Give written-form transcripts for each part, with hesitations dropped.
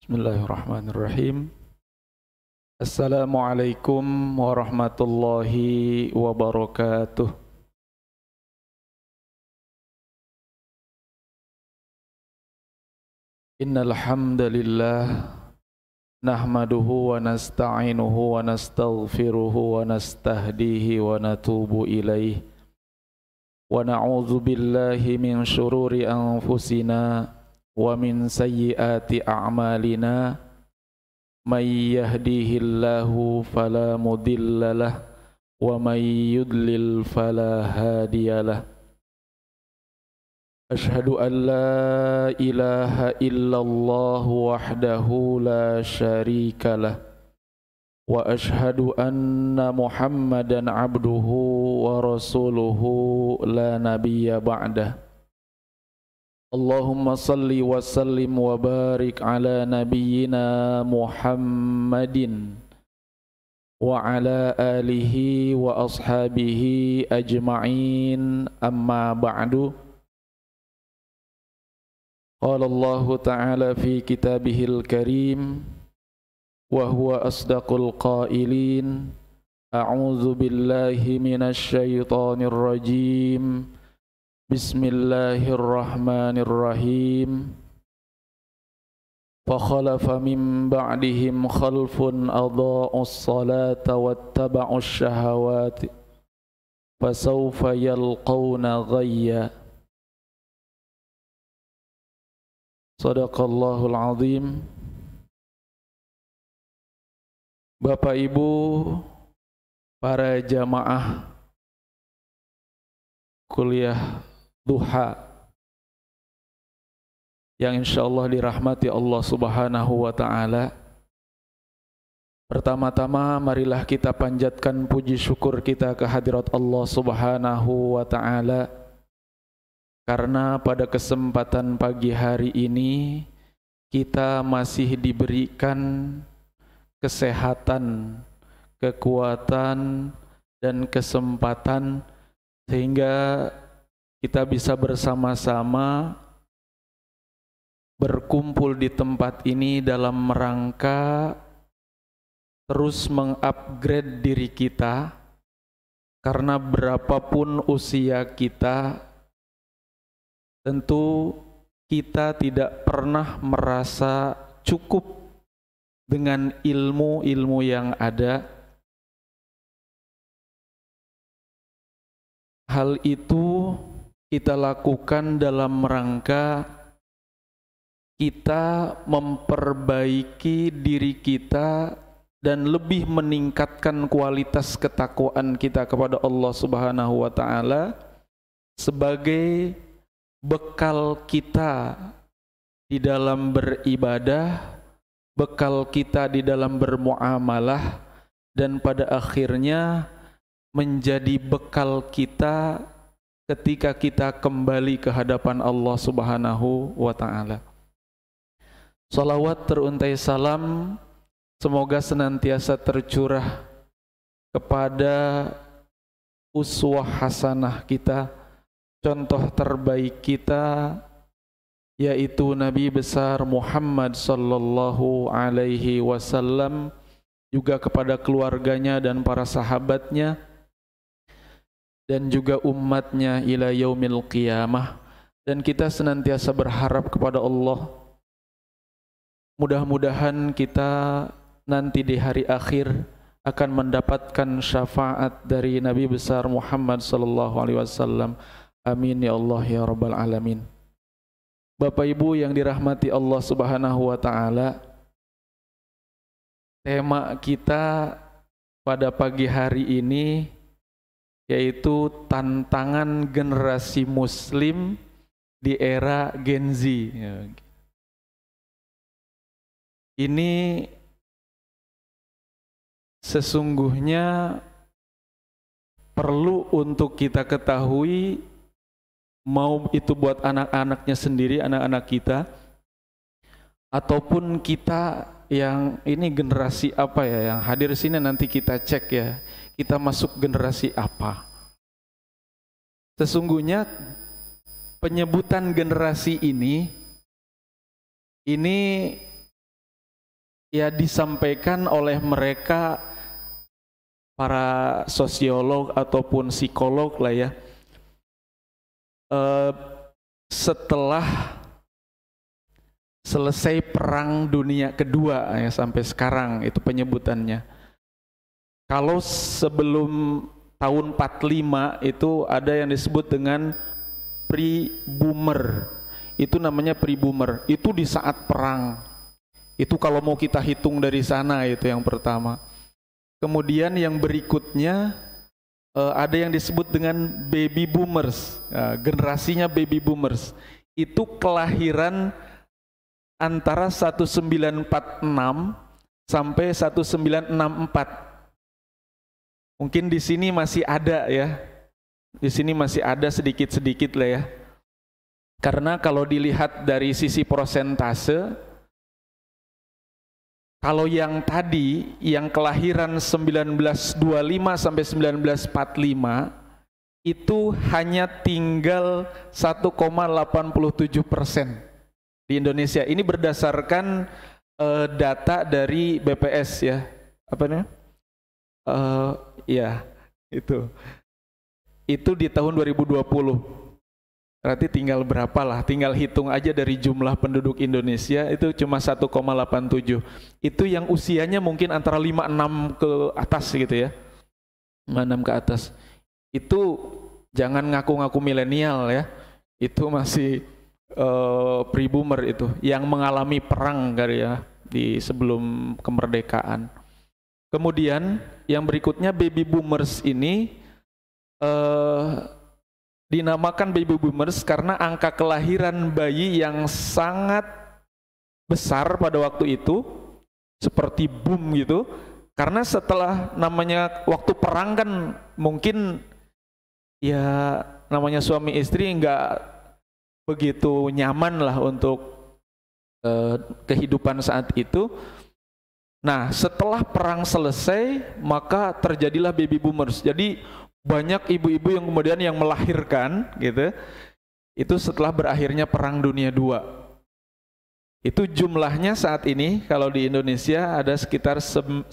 Bismillahirrahmanirrahim. Assalamualaikum warahmatullahi wabarakatuh. Innal hamdalillah nahmaduhu wa nasta'inuhu wa nastaghfiruhu wa nastahdihi wa natubu ilaih. Wa na'udzu billahi min syururi anfusina wa min sayyiati a'malina. May yahdihillahu fala mudhillalah wa may yudlil fala hadiyalah. Ashhadu an la ilaha illallah wahdahu la syarikalah wa ashhadu anna Muhammadan abduhu wa rasuluhu la nabiyya ba'dah. Allahumma salli wa sallim wa barik ala nabiyyina Muhammadin wa ala alihi wa ashabihi ajma'in, amma ba'du. Qala Allah ta'ala fi kitabihil karim wa huwa asdaqul qailin. A'udzu billahi minasy syaithanir rajim. Bismillahirrahmanirrahim. Fakhalafa min ba'dihim khalfun adha'us salata wattaba'us syahawati fasawfa yalqawna ghayya. Sadaqallahul azim. Bapak Ibu, para jamaah kuliah duha yang insyaallah dirahmati Allah Subhanahu wa ta'ala. Pertama-tama marilah kita panjatkan puji syukur kita ke hadirat Allah Subhanahu wa ta'ala, karena pada kesempatan pagi hari ini kita masih diberikan kesehatan, kekuatan dan kesempatan sehingga kita bisa bersama-sama berkumpul di tempat ini dalam rangka terus mengupgrade diri kita, karena berapapun usia kita, tentu kita tidak pernah merasa cukup dengan ilmu-ilmu yang ada. Hal itu kita lakukan dalam rangka kita memperbaiki diri kita dan lebih meningkatkan kualitas ketakwaan kita kepada Allah Subhanahu wa ta'ala sebagai bekal kita di dalam beribadah, bekal kita di dalam bermuamalah, dan pada akhirnya menjadi bekal kita ketika kita kembali ke hadapan Allah Subhanahu wa ta'ala. Salawat teruntai salam semoga senantiasa tercurah kepada uswah hasanah kita, contoh terbaik kita, yaitu Nabi besar Muhammad sallallahu alaihi wasallam, juga kepada keluarganya dan para sahabatnya, dan juga umatnya ila yaumil qiyamah. Dan kita senantiasa berharap kepada Allah, mudah-mudahan kita nanti di hari akhir akan mendapatkan syafaat dari Nabi besar Muhammad sallallahu alaihi wasallam. Amin ya Allah ya rabbal alamin. Bapak Ibu yang dirahmati Allah Subhanahu wa ta'ala, tema kita pada pagi hari ini yaitu tantangan generasi muslim di era Gen Z. Ini sesungguhnya perlu untuk kita ketahui, mau itu buat anak-anaknya sendiri, anak-anak kita, ataupun kita yang ini generasi apa ya, yang hadir sini nanti kita cek ya, kita masuk generasi apa. Sesungguhnya penyebutan generasi ini ya disampaikan oleh mereka para sosiolog ataupun psikolog lah ya, setelah selesai Perang Dunia Kedua ya, sampai sekarang itu penyebutannya. Kalau sebelum tahun 45 itu ada yang disebut dengan pre-boomer. Itu namanya pre-boomer. Itu di saat perang. Itu kalau mau kita hitung dari sana, itu yang pertama. Kemudian yang berikutnya ada yang disebut dengan baby boomers. Generasinya baby boomers. Itu kelahiran antara 1946 sampai 1964. Mungkin di sini masih ada ya. Di sini masih ada sedikit-sedikit lah ya. Karena kalau dilihat dari sisi prosentase, kalau yang tadi yang kelahiran 1925 sampai 1945 itu hanya tinggal 1,87% di Indonesia. Ini berdasarkan data dari BPS ya. Apa namanya? Ya, itu di tahun 2020. Berarti tinggal berapa lah, tinggal hitung aja dari jumlah penduduk Indonesia itu cuma 1,87. Itu yang usianya mungkin antara 56 ke atas gitu ya. 56 ke atas. Itu jangan ngaku-ngaku milenial ya. Itu masih pre-boomer itu yang mengalami perang kali ya di sebelum kemerdekaan. Kemudian yang berikutnya baby boomers ini dinamakan baby boomers karena angka kelahiran bayi yang sangat besar pada waktu itu, seperti boom gitu. Karena setelah namanya waktu perang kan mungkin ya namanya suami istri nggak begitu nyaman lah untuk kehidupan saat itu. Nah, setelah perang selesai, maka terjadilah baby boomers. Jadi banyak ibu-ibu yang kemudian yang melahirkan gitu. Itu setelah berakhirnya Perang Dunia II. Itu jumlahnya saat ini kalau di Indonesia ada sekitar 11,56%.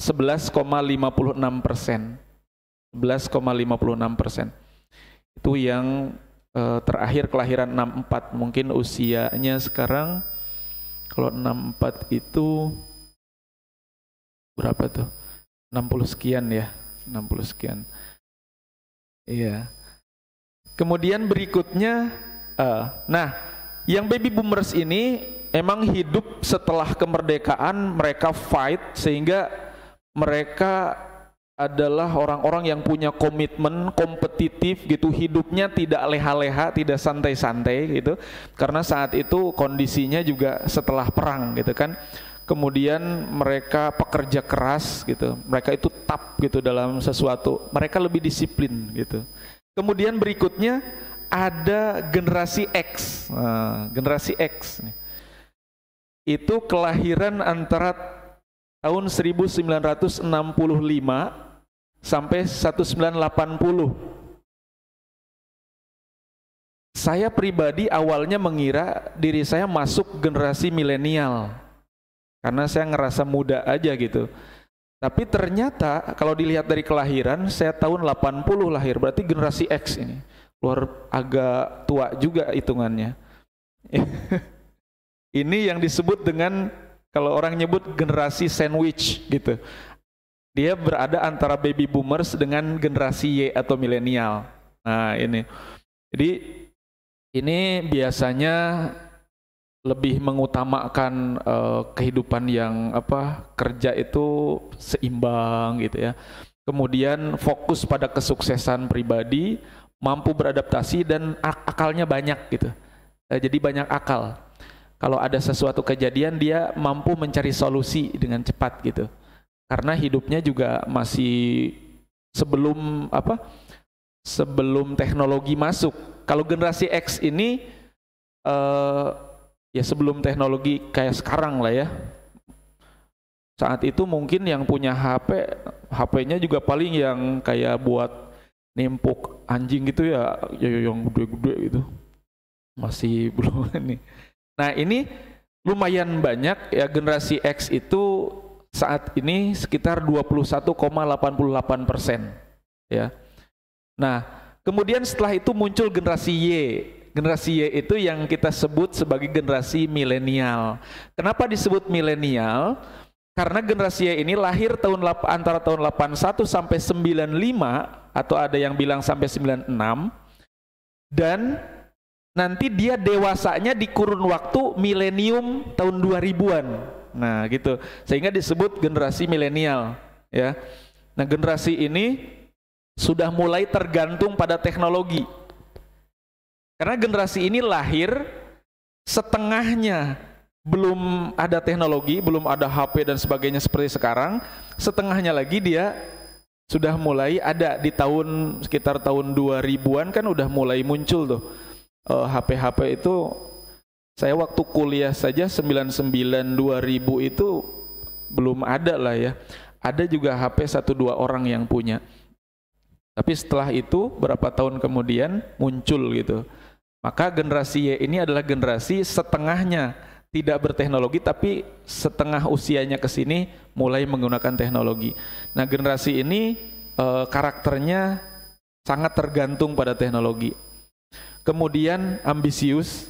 11,56%. Itu yang terakhir kelahiran 64. Mungkin usianya sekarang kalau 64 itu berapa tuh? 60 sekian ya, 60 sekian. Iya. Kemudian berikutnya, nah, yang baby boomers ini emang hidup setelah kemerdekaan, mereka fight sehingga mereka adalah orang-orang yang punya komitmen, kompetitif gitu, hidupnya tidak leha-leha, tidak santai-santai gitu. Karena saat itu kondisinya juga setelah perang gitu kan. Kemudian mereka pekerja keras gitu, mereka itu tough gitu dalam sesuatu, mereka lebih disiplin gitu. Kemudian berikutnya ada generasi X. Nah, generasi X nih. Itu kelahiran antara tahun 1965 sampai 1980. Saya pribadi awalnya mengira diri saya masuk generasi milenial. Karena saya ngerasa muda aja gitu. Tapi ternyata kalau dilihat dari kelahiran, saya tahun 80 lahir, berarti generasi X ini. Agak tua juga hitungannya. Ini yang disebut dengan, kalau orang nyebut generasi sandwich gitu. Dia berada antara baby boomers dengan generasi Y atau milenial. Nah ini. Jadi ini biasanya lebih mengutamakan kehidupan yang kerja itu seimbang gitu ya. Kemudian fokus pada kesuksesan pribadi, mampu beradaptasi dan akalnya banyak gitu. Jadi banyak akal. Kalau ada sesuatu kejadian dia mampu mencari solusi dengan cepat gitu. Karena hidupnya juga masih sebelum sebelum teknologi masuk. Kalau generasi X ini ya sebelum teknologi kayak sekarang lah ya. Saat itu mungkin yang punya HP-nya juga paling yang kayak buat nimpuk anjing gitu ya, yang gede-gede gitu. Masih belum ini. Nah ini lumayan banyak ya, generasi X itu saat ini sekitar 21,88%, ya. Nah, kemudian setelah itu muncul generasi Y. Generasi Y itu yang kita sebut sebagai generasi milenial. Kenapa disebut milenial? Karena generasi Y ini lahir antara tahun 81 sampai 95, atau ada yang bilang sampai 96, dan nanti dia dewasanya di kurun waktu milenium tahun 2000-an. Nah, gitu. Sehingga disebut generasi milenial, ya. Nah, generasi ini sudah mulai tergantung pada teknologi. Karena generasi ini lahir setengahnya belum ada teknologi, belum ada HP dan sebagainya seperti sekarang. Setengahnya lagi dia sudah mulai ada di sekitar tahun 2000-an kan udah mulai muncul tuh. HP-HP itu, saya waktu kuliah saja 99 2000 itu belum ada lah ya. Ada juga HP 1-2 orang yang punya. Tapi setelah itu berapa tahun kemudian muncul gitu. Maka generasi Y ini adalah generasi setengahnya tidak berteknologi, tapi setengah usianya ke sini mulai menggunakan teknologi. Nah, generasi ini karakternya sangat tergantung pada teknologi. Kemudian ambisius,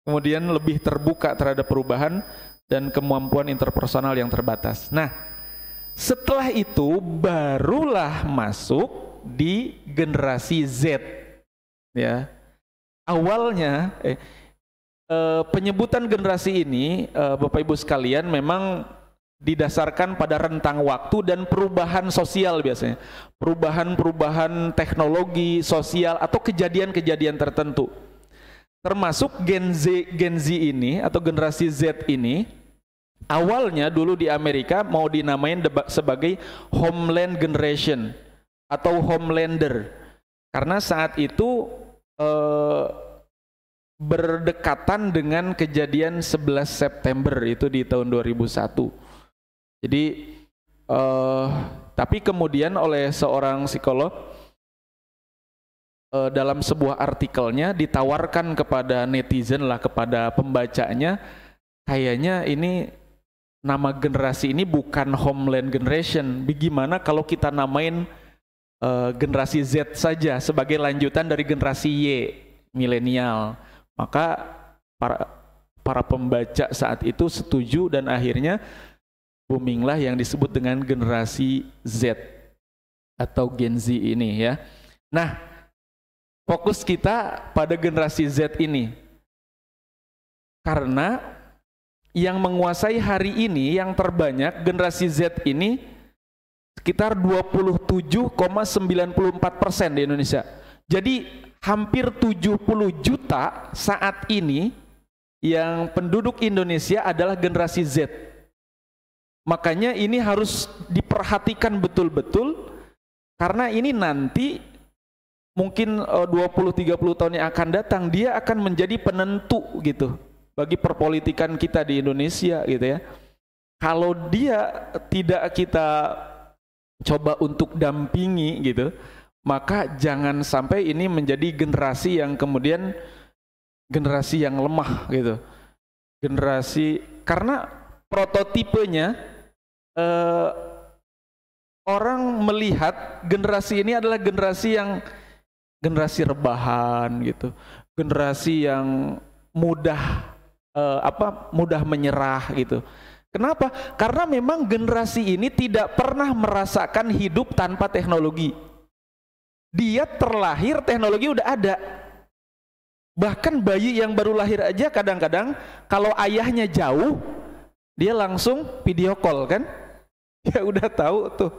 kemudian lebih terbuka terhadap perubahan, dan kemampuan interpersonal yang terbatas. Nah, setelah itu barulah masuk di generasi Z, ya. Awalnya penyebutan generasi ini, Bapak Ibu sekalian, memang didasarkan pada rentang waktu dan perubahan sosial biasanya. Perubahan teknologi, sosial, atau kejadian-kejadian tertentu. Termasuk Gen Z ini atau generasi Z ini, awalnya dulu di Amerika mau dinamain sebagai Homeland Generation atau Homelander. Karena saat itu berdekatan dengan kejadian 11 September itu di tahun 2001. Jadi tapi kemudian oleh seorang psikolog dalam sebuah artikelnya ditawarkan kepada netizen lah, kepada pembacanya, kayaknya ini nama generasi ini bukan Homeland Generation. Bagaimana kalau kita namain generasi Z saja sebagai lanjutan dari generasi Y, milenial. Maka para pembaca saat itu setuju dan akhirnya boominglah yang disebut dengan generasi Z atau Gen Z ini, ya. Nah, fokus kita pada generasi Z ini karena yang menguasai hari ini yang terbanyak generasi Z ini sekitar 27,94% di Indonesia. Jadi hampir 70 juta saat ini yang penduduk Indonesia adalah generasi Z. Makanya ini harus diperhatikan betul-betul, karena ini nanti mungkin 20-30 tahun yang akan datang dia akan menjadi penentu gitu bagi perpolitikan kita di Indonesia gitu ya. Kalau dia tidak kita coba untuk dampingi gitu, maka jangan sampai ini menjadi generasi yang kemudian generasi yang lemah gitu. Generasi, karena prototipenya orang melihat generasi ini adalah generasi yang generasi rebahan gitu, generasi yang mudah mudah menyerah gitu. Kenapa? Karena memang generasi ini tidak pernah merasakan hidup tanpa teknologi. Dia terlahir teknologi udah ada. Bahkan bayi yang baru lahir aja kadang-kadang kalau ayahnya jauh, dia langsung video call kan? Ya udah tahu tuh.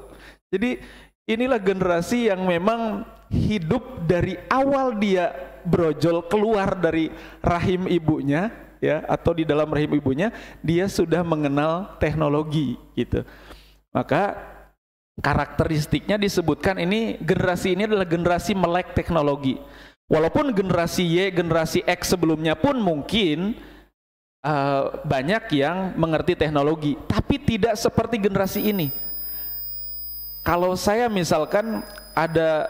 Jadi inilah generasi yang memang hidup dari awal dia brojol keluar dari rahim ibunya, ya, atau di dalam rahim ibunya, dia sudah mengenal teknologi gitu. Maka karakteristiknya disebutkan ini, generasi ini adalah generasi melek teknologi. Walaupun generasi Y, generasi X sebelumnya pun mungkin banyak yang mengerti teknologi, tapi tidak seperti generasi ini. Kalau saya misalkan ada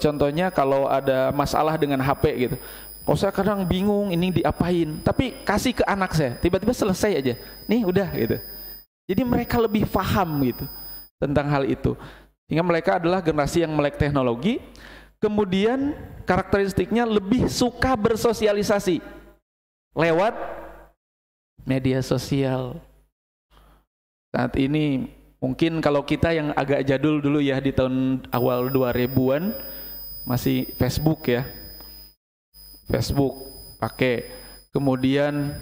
contohnya kalau ada masalah dengan HP gitu, kalau saya kadang bingung ini diapain, tapi kasih ke anak saya, tiba-tiba selesai aja, nih udah gitu. Jadi mereka lebih paham gitu tentang hal itu. Sehingga mereka adalah generasi yang melek teknologi. Kemudian karakteristiknya lebih suka bersosialisasi lewat media sosial. Saat ini mungkin kalau kita yang agak jadul dulu ya, di tahun awal 2000-an masih Facebook ya. Facebook pakai. Kemudian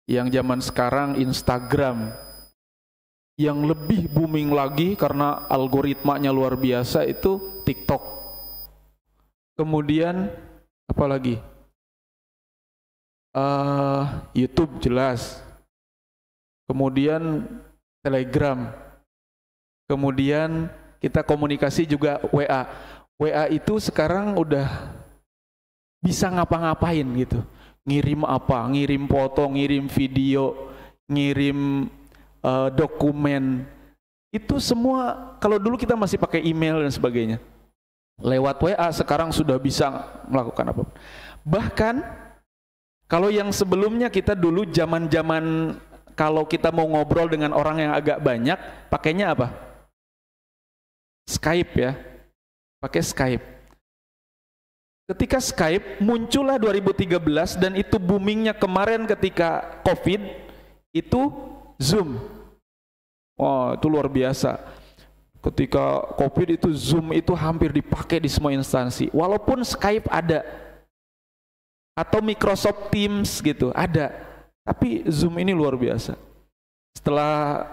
yang zaman sekarang Instagram. Yang lebih booming lagi karena algoritmanya luar biasa itu TikTok. Kemudian apa lagi? YouTube jelas. Kemudian Telegram. Kemudian kita komunikasi juga WA. WA itu sekarang udah bisa ngapa-ngapain gitu. Ngirim apa? Ngirim foto, ngirim video, ngirim dokumen. Itu semua kalau dulu kita masih pakai email dan sebagainya. Lewat WA sekarang sudah bisa melakukan apa. Bahkan kalau yang sebelumnya kita dulu zaman-zaman kalau kita mau ngobrol dengan orang yang agak banyak, pakainya apa? Skype ya. Pakai Skype. Ketika Skype muncullah 2013 dan itu boomingnya kemarin ketika COVID, itu Zoom. Oh, itu luar biasa. Ketika COVID itu Zoom itu hampir dipakai di semua instansi. Walaupun Skype ada atau Microsoft Teams gitu ada, tapi Zoom ini luar biasa. Setelah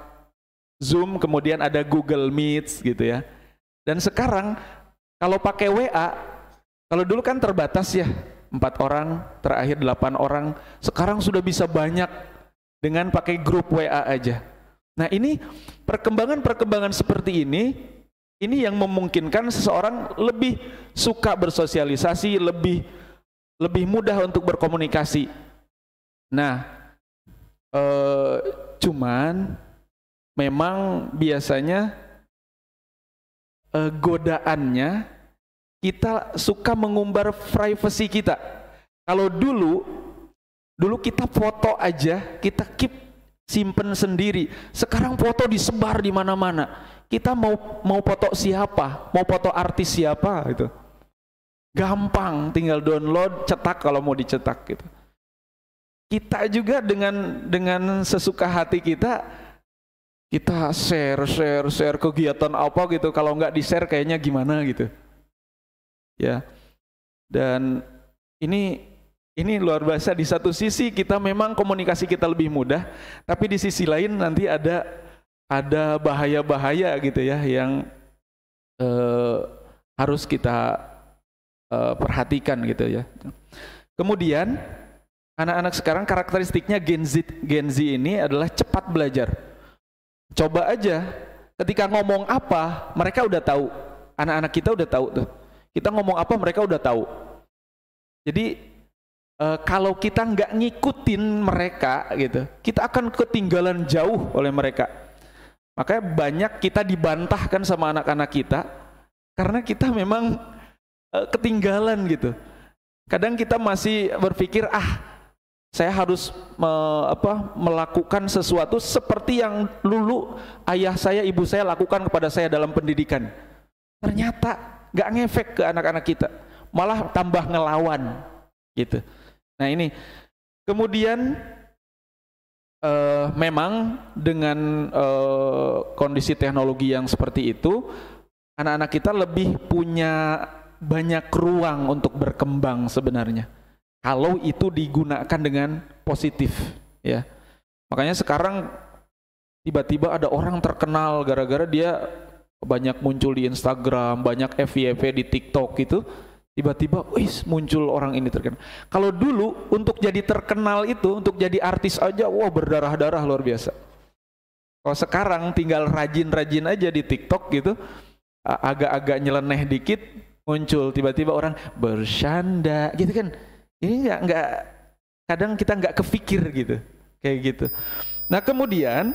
Zoom kemudian ada Google Meet gitu ya. Dan sekarang kalau pakai WA, kalau dulu kan terbatas ya 4 orang, terakhir 8 orang. Sekarang sudah bisa banyak dengan pakai grup WA aja. Nah ini perkembangan seperti ini yang memungkinkan seseorang lebih suka bersosialisasi, lebih mudah untuk berkomunikasi. Nah, cuman memang biasanya godaannya kita suka mengumbar privasi kita. Kalau dulu kita foto aja, kita keep simpen sendiri. Sekarang foto disebar di mana-mana. Kita mau foto siapa, mau foto artis siapa gitu. Gampang, tinggal download, cetak kalau mau dicetak gitu. Kita juga dengan sesuka hati kita share kegiatan apa gitu. Kalau nggak di-share kayaknya gimana gitu. Ya. Dan ini luar biasa. Di satu sisi kita memang komunikasi kita lebih mudah, tapi di sisi lain nanti ada bahaya-bahaya gitu ya yang harus kita perhatikan gitu ya. Kemudian anak-anak sekarang karakteristiknya Gen Z ini adalah cepat belajar. Coba aja ketika ngomong apa mereka udah tahu. Anak-anak kita udah tahu tuh. Kita ngomong apa mereka udah tahu. Jadi kalau kita nggak ngikutin mereka gitu, kita akan ketinggalan jauh oleh mereka. Makanya banyak kita dibantahkan sama anak-anak kita karena kita memang ketinggalan gitu. Kadang kita masih berpikir saya harus melakukan sesuatu seperti yang dulu ayah saya, ibu saya lakukan kepada saya dalam pendidikan. Ternyata nggak ngefek ke anak-anak kita, malah tambah ngelawan gitu. Nah ini kemudian memang dengan kondisi teknologi yang seperti itu, anak-anak kita lebih punya banyak ruang untuk berkembang sebenarnya. Kalau itu digunakan dengan positif, ya. Makanya sekarang tiba-tiba ada orang terkenal gara-gara dia banyak muncul di Instagram, banyak FYP di TikTok gitu. Tiba-tiba, muncul orang ini terkenal. Kalau dulu untuk jadi terkenal itu, untuk jadi artis aja, berdarah-darah luar biasa. Kalau sekarang tinggal rajin-rajin aja di TikTok gitu, agak-agak nyeleneh dikit, muncul tiba-tiba orang bercanda, gitu kan? Ini nggak, kadang kita nggak kepikir gitu, kayak gitu. Nah kemudian,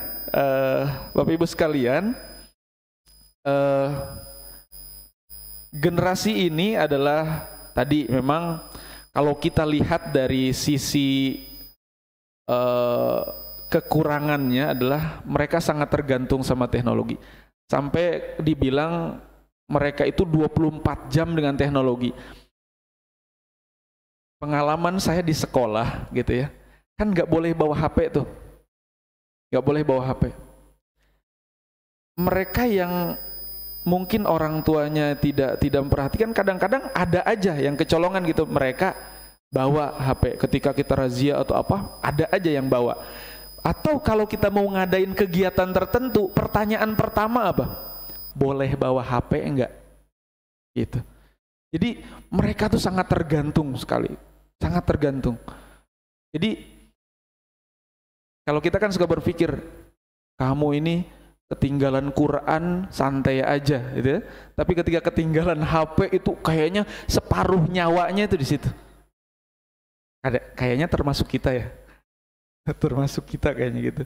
Bapak Ibu sekalian, generasi ini adalah tadi memang kalau kita lihat dari sisi kekurangannya adalah mereka sangat tergantung sama teknologi. Sampai dibilang mereka itu 24 jam dengan teknologi. Pengalaman saya di sekolah gitu ya, kan nggak boleh bawa HP tuh, nggak boleh bawa HP. Mereka yang mungkin orang tuanya tidak memperhatikan, kadang-kadang ada aja yang kecolongan gitu, mereka bawa HP ketika kita razia atau apa, ada aja yang bawa. Atau kalau kita mau ngadain kegiatan tertentu, pertanyaan pertama apa? Boleh bawa HP enggak? Gitu. Jadi mereka tuh sangat tergantung sekali, sangat tergantung. Jadi kalau kita kan suka berpikir, kamu ini ketinggalan Quran santai aja, gitu ya. Tapi ketika ketinggalan HP itu kayaknya separuh nyawanya itu di situ. Kayaknya termasuk kita ya. Termasuk kita kayaknya gitu.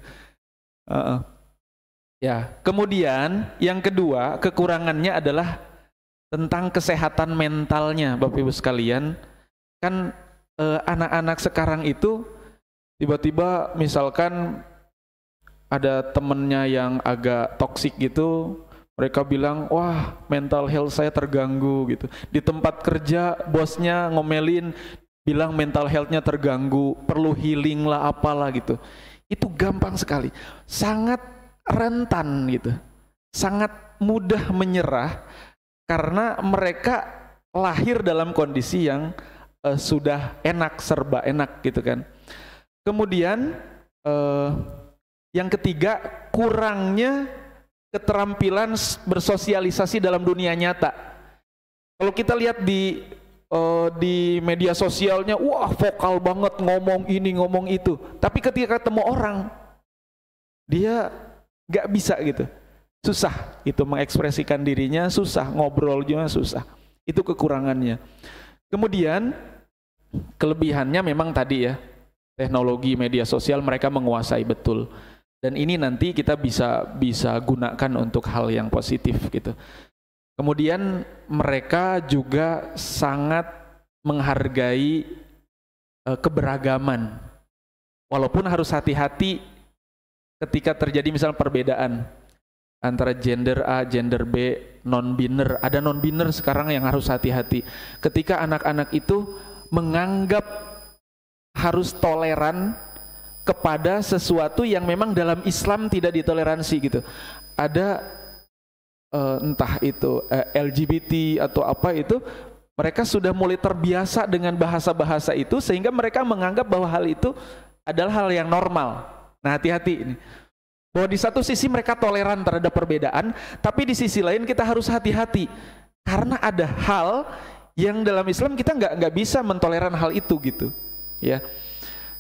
Ya, kemudian yang kedua kekurangannya adalah tentang kesehatan mentalnya, Bapak Ibu sekalian. Kan anak-anak sekarang itu tiba-tiba misalkan ada temennya yang agak toksik gitu, mereka bilang, wah mental health saya terganggu gitu. Di tempat kerja bosnya ngomelin, bilang mental health-nya terganggu, perlu healing lah apalah gitu. Itu gampang sekali, sangat rentan gitu, sangat mudah menyerah karena mereka lahir dalam kondisi yang sudah enak, serba enak gitu kan. Kemudian yang ketiga, kurangnya keterampilan bersosialisasi dalam dunia nyata. Kalau kita lihat di media sosialnya, wah vokal banget, ngomong ini ngomong itu, tapi ketika ketemu orang dia gak bisa gitu, susah itu mengekspresikan dirinya, susah ngobrol juga susah. Itu kekurangannya. Kemudian kelebihannya memang tadi ya, teknologi media sosial mereka menguasai betul, dan ini nanti kita bisa gunakan untuk hal yang positif gitu. Kemudian mereka juga sangat menghargai keberagaman, walaupun harus hati-hati ketika terjadi misal perbedaan antara gender A, gender B, non-biner. Ada non-biner sekarang yang harus hati-hati. Ketika anak-anak itu menganggap harus toleran kepada sesuatu yang memang dalam Islam tidak ditoleransi gitu. Ada entah itu LGBT atau apa itu, mereka sudah mulai terbiasa dengan bahasa-bahasa itu sehingga mereka menganggap bahwa hal itu adalah hal yang normal. Nah, hati-hati ini. Bahwa di satu sisi mereka toleran terhadap perbedaan, tapi di sisi lain kita harus hati-hati karena ada hal yang dalam Islam kita nggak bisa mentoleran hal itu gitu, ya.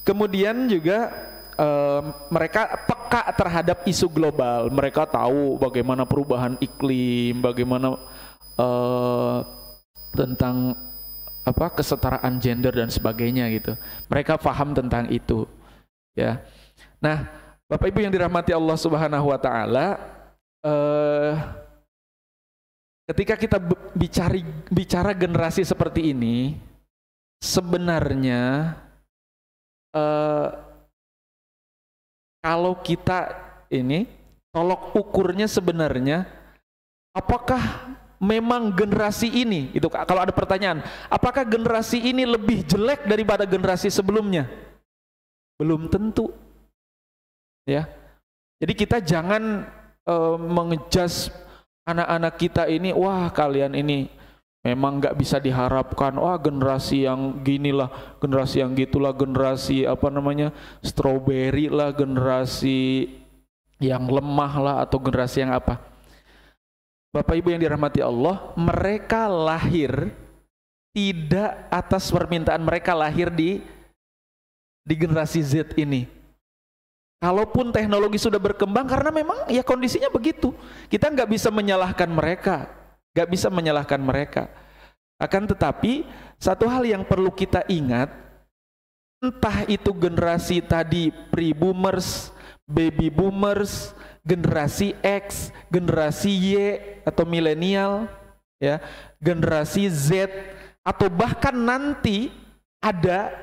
Kemudian juga mereka peka terhadap isu global. Mereka tahu bagaimana perubahan iklim, bagaimana tentang apa kesetaraan gender dan sebagainya gitu. Mereka paham tentang itu, ya. Nah, Bapak Ibu yang dirahmati Allah Subhanahu wa taala, ketika kita bicara generasi seperti ini, sebenarnya kalau kita ini tolok ukurnya sebenarnya apakah memang generasi ini itu, kalau ada pertanyaan, apakah generasi ini lebih jelek daripada generasi sebelumnya? Belum tentu. Ya. Jadi kita jangan mengejudge anak-anak kita ini, wah kalian ini memang nggak bisa diharapkan, wah generasi yang ginilah, generasi yang gitulah, generasi apa namanya strawberry lah, generasi yang lemah lah, atau generasi yang apa. Bapak Ibu yang dirahmati Allah, mereka lahir tidak atas permintaan mereka, lahir di generasi Z ini. Kalaupun teknologi sudah berkembang, karena memang ya kondisinya begitu, kita nggak bisa menyalahkan mereka, nggak bisa menyalahkan mereka. Akan tetapi satu hal yang perlu kita ingat, entah itu generasi tadi pre-boomers, baby boomers, generasi X, generasi Y atau milenial, ya, generasi Z, atau bahkan nanti ada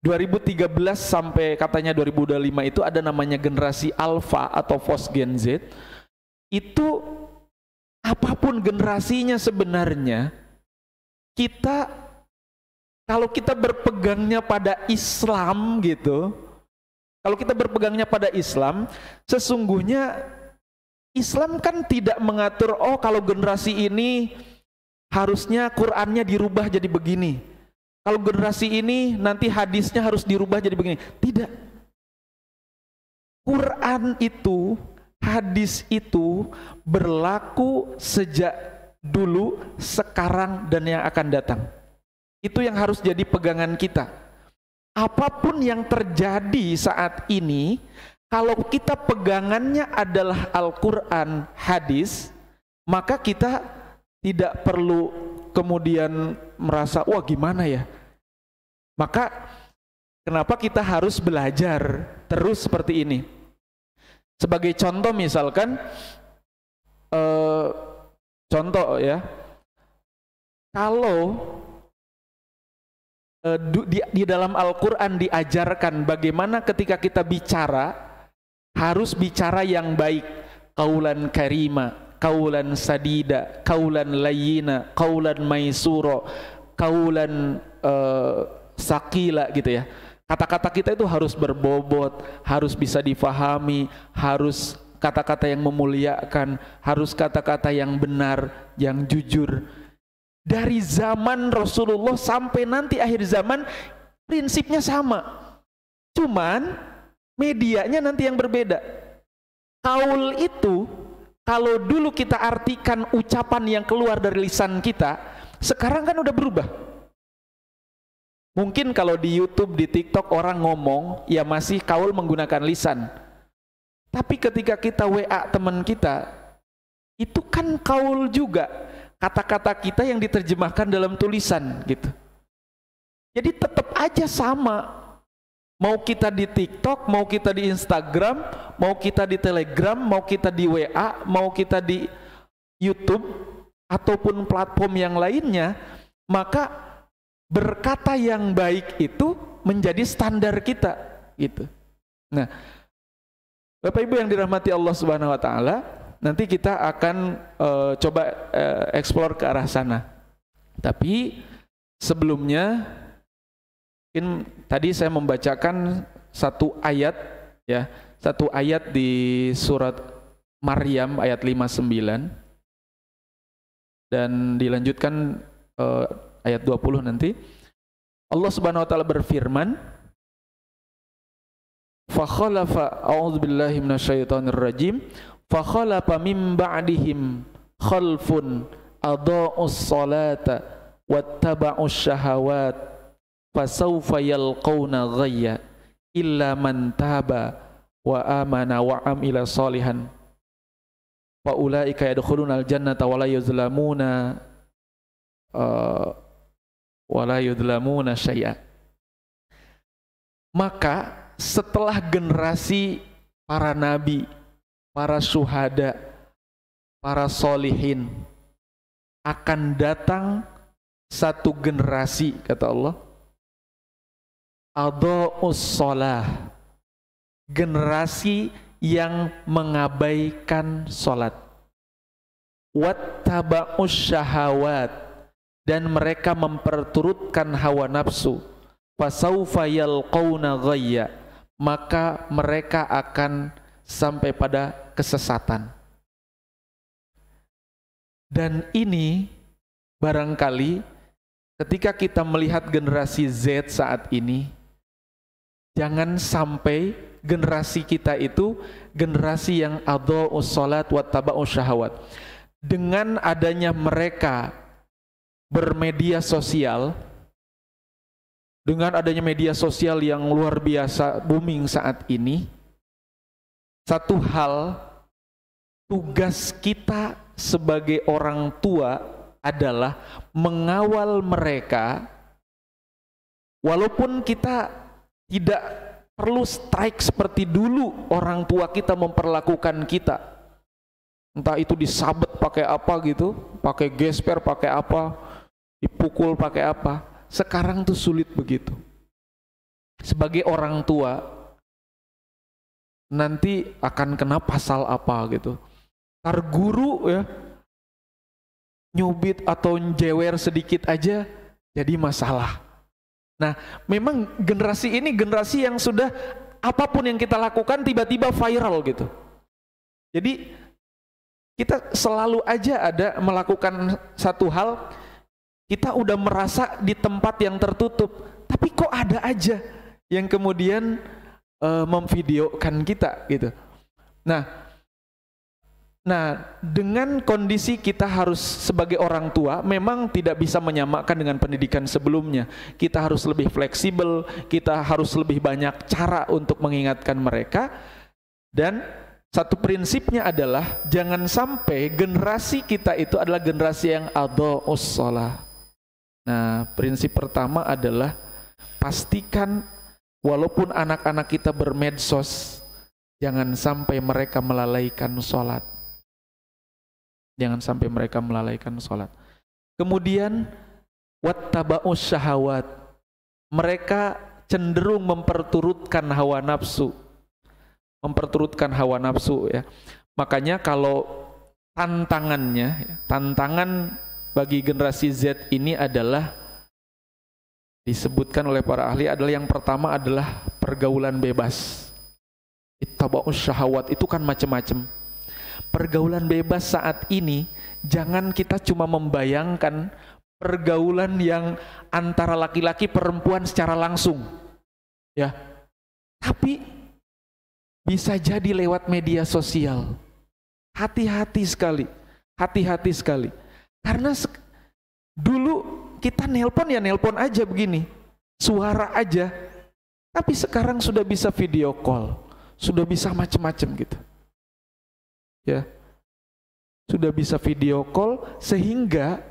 2013 sampai katanya 2025 itu ada namanya generasi Alpha atau Post Gen Z. Itu apapun generasinya sebenarnya, kita kalau kita berpegangnya pada Islam gitu, kalau kita berpegangnya pada Islam, sesungguhnya Islam kan tidak mengatur, oh kalau generasi ini harusnya Qur'annya dirubah jadi begini, kalau generasi ini nanti hadisnya harus dirubah jadi begini. Tidak. Quran itu, hadis itu berlaku sejak dulu, sekarang, dan yang akan datang. Itu yang harus jadi pegangan kita. Apapun yang terjadi saat ini, kalau kita pegangannya adalah Al-Quran, hadis, maka kita tidak perlu kemudian merasa, wah gimana ya. Maka kenapa kita harus belajar terus seperti ini. Sebagai contoh misalkan, contoh ya, kalau di dalam Al-Quran diajarkan bagaimana ketika kita bicara, harus bicara yang baik, qaulan karima, qaulan sadida, qaulan layyina, qaulan maisuro, qaulan sakila gitu ya. Kata-kata kita itu harus berbobot, harus bisa difahami, harus kata-kata yang memuliakan, harus kata-kata yang benar, yang jujur. Dari zaman Rasulullah sampai nanti akhir zaman, prinsipnya sama. Cuman medianya nanti yang berbeda. Qaul itu, kalau dulu kita artikan ucapan yang keluar dari lisan kita, sekarang kan udah berubah. Mungkin kalau di YouTube, di TikTok orang ngomong, ya masih qaul menggunakan lisan. Tapi ketika kita WA teman kita, itu kan qaul juga. Kata-kata kita yang diterjemahkan dalam tulisan gitu. Jadi tetap aja sama. Mau kita di TikTok, mau kita di Instagram, mau kita di Telegram, mau kita di WA, mau kita di YouTube ataupun platform yang lainnya, maka berkata yang baik itu menjadi standar kita gitu. Nah, Bapak Ibu yang dirahmati Allah Subhanahu wa taala, nanti kita akan coba eksplor ke arah sana. Tapi sebelumnya tadi saya membacakan satu ayat ya, satu ayat di surat Maryam ayat 59 dan dilanjutkan ayat 20 nanti. Allah Subhanahu wa taala berfirman, fa khalafa a'udzubillahi minasyaitonir rajim, fa khalafa mim ba'dihim khalfun adaa'us salata wattaba'us syahawat fasawfa yalqawna ghayya illa man taba wa amana wa amila salihan fa ulaika yadkhulunal jannata wa la yudlamuna syai'a. Maka setelah generasi para nabi, para syuhada, para solihin, akan datang satu generasi, kata Allah, adha'us shalah, generasi yang mengabaikan salat, wattaba'us syahawat, dan mereka memperturutkan hawa nafsu, fasaufa yalqawna ghayya, maka mereka akan sampai pada kesesatan. Dan ini barangkali ketika kita melihat generasi Z saat ini, jangan sampai generasi kita itu generasi yang adha'us shalat wattaba'us syahawat. Dengan adanya mereka bermedia sosial, dengan adanya media sosial yang luar biasa booming saat ini, satu hal, tugas kita sebagai orang tua adalah mengawal mereka, walaupun kita tidak perlu strike seperti dulu orang tua kita memperlakukan kita, entah itu disabet pakai apa gitu, pakai gesper, pakai apa, dipukul pakai apa. Sekarang tuh sulit begitu. sebagai orang tua nanti akan kena pasal apa gitu. Ntar guru ya nyubit atau jewer sedikit aja jadi masalah. Nah, memang generasi ini generasi yang sudah apapun yang kita lakukan tiba-tiba viral gitu. Jadi kita selalu aja ada melakukan satu hal, kita udah merasa di tempat yang tertutup, tapi kok ada aja yang kemudian memvideokan kita gitu. Nah, dengan kondisi kita harus sebagai orang tua memang tidak bisa menyamakan dengan pendidikan sebelumnya. Kita harus lebih fleksibel, kita harus lebih banyak cara untuk mengingatkan mereka. Dan satu prinsipnya adalah jangan sampai generasi kita itu adalah generasi yang adha'us shalah. Nah, prinsip pertama adalah pastikan walaupun anak-anak kita bermedsos, jangan sampai mereka melalaikan sholat. Jangan sampai mereka melalaikan sholat. Kemudian wattaba'us syahawat, mereka cenderung memperturutkan hawa nafsu, ya. Makanya kalau tantangan bagi generasi Z ini adalah disebutkan oleh para ahli adalah yang pertama adalah pergaulan bebas. Ittaba'us syahawat itu kan macam-macam. Pergaulan bebas saat ini, jangan kita cuma membayangkan pergaulan yang antara laki-laki perempuan secara langsung, ya. Tapi bisa jadi lewat media sosial. Hati-hati sekali. Karena dulu kita nelpon ya nelpon aja begini, suara aja. Tapi sekarang sudah bisa video call, sudah bisa macam-macam gitu. Ya, sudah bisa video call sehingga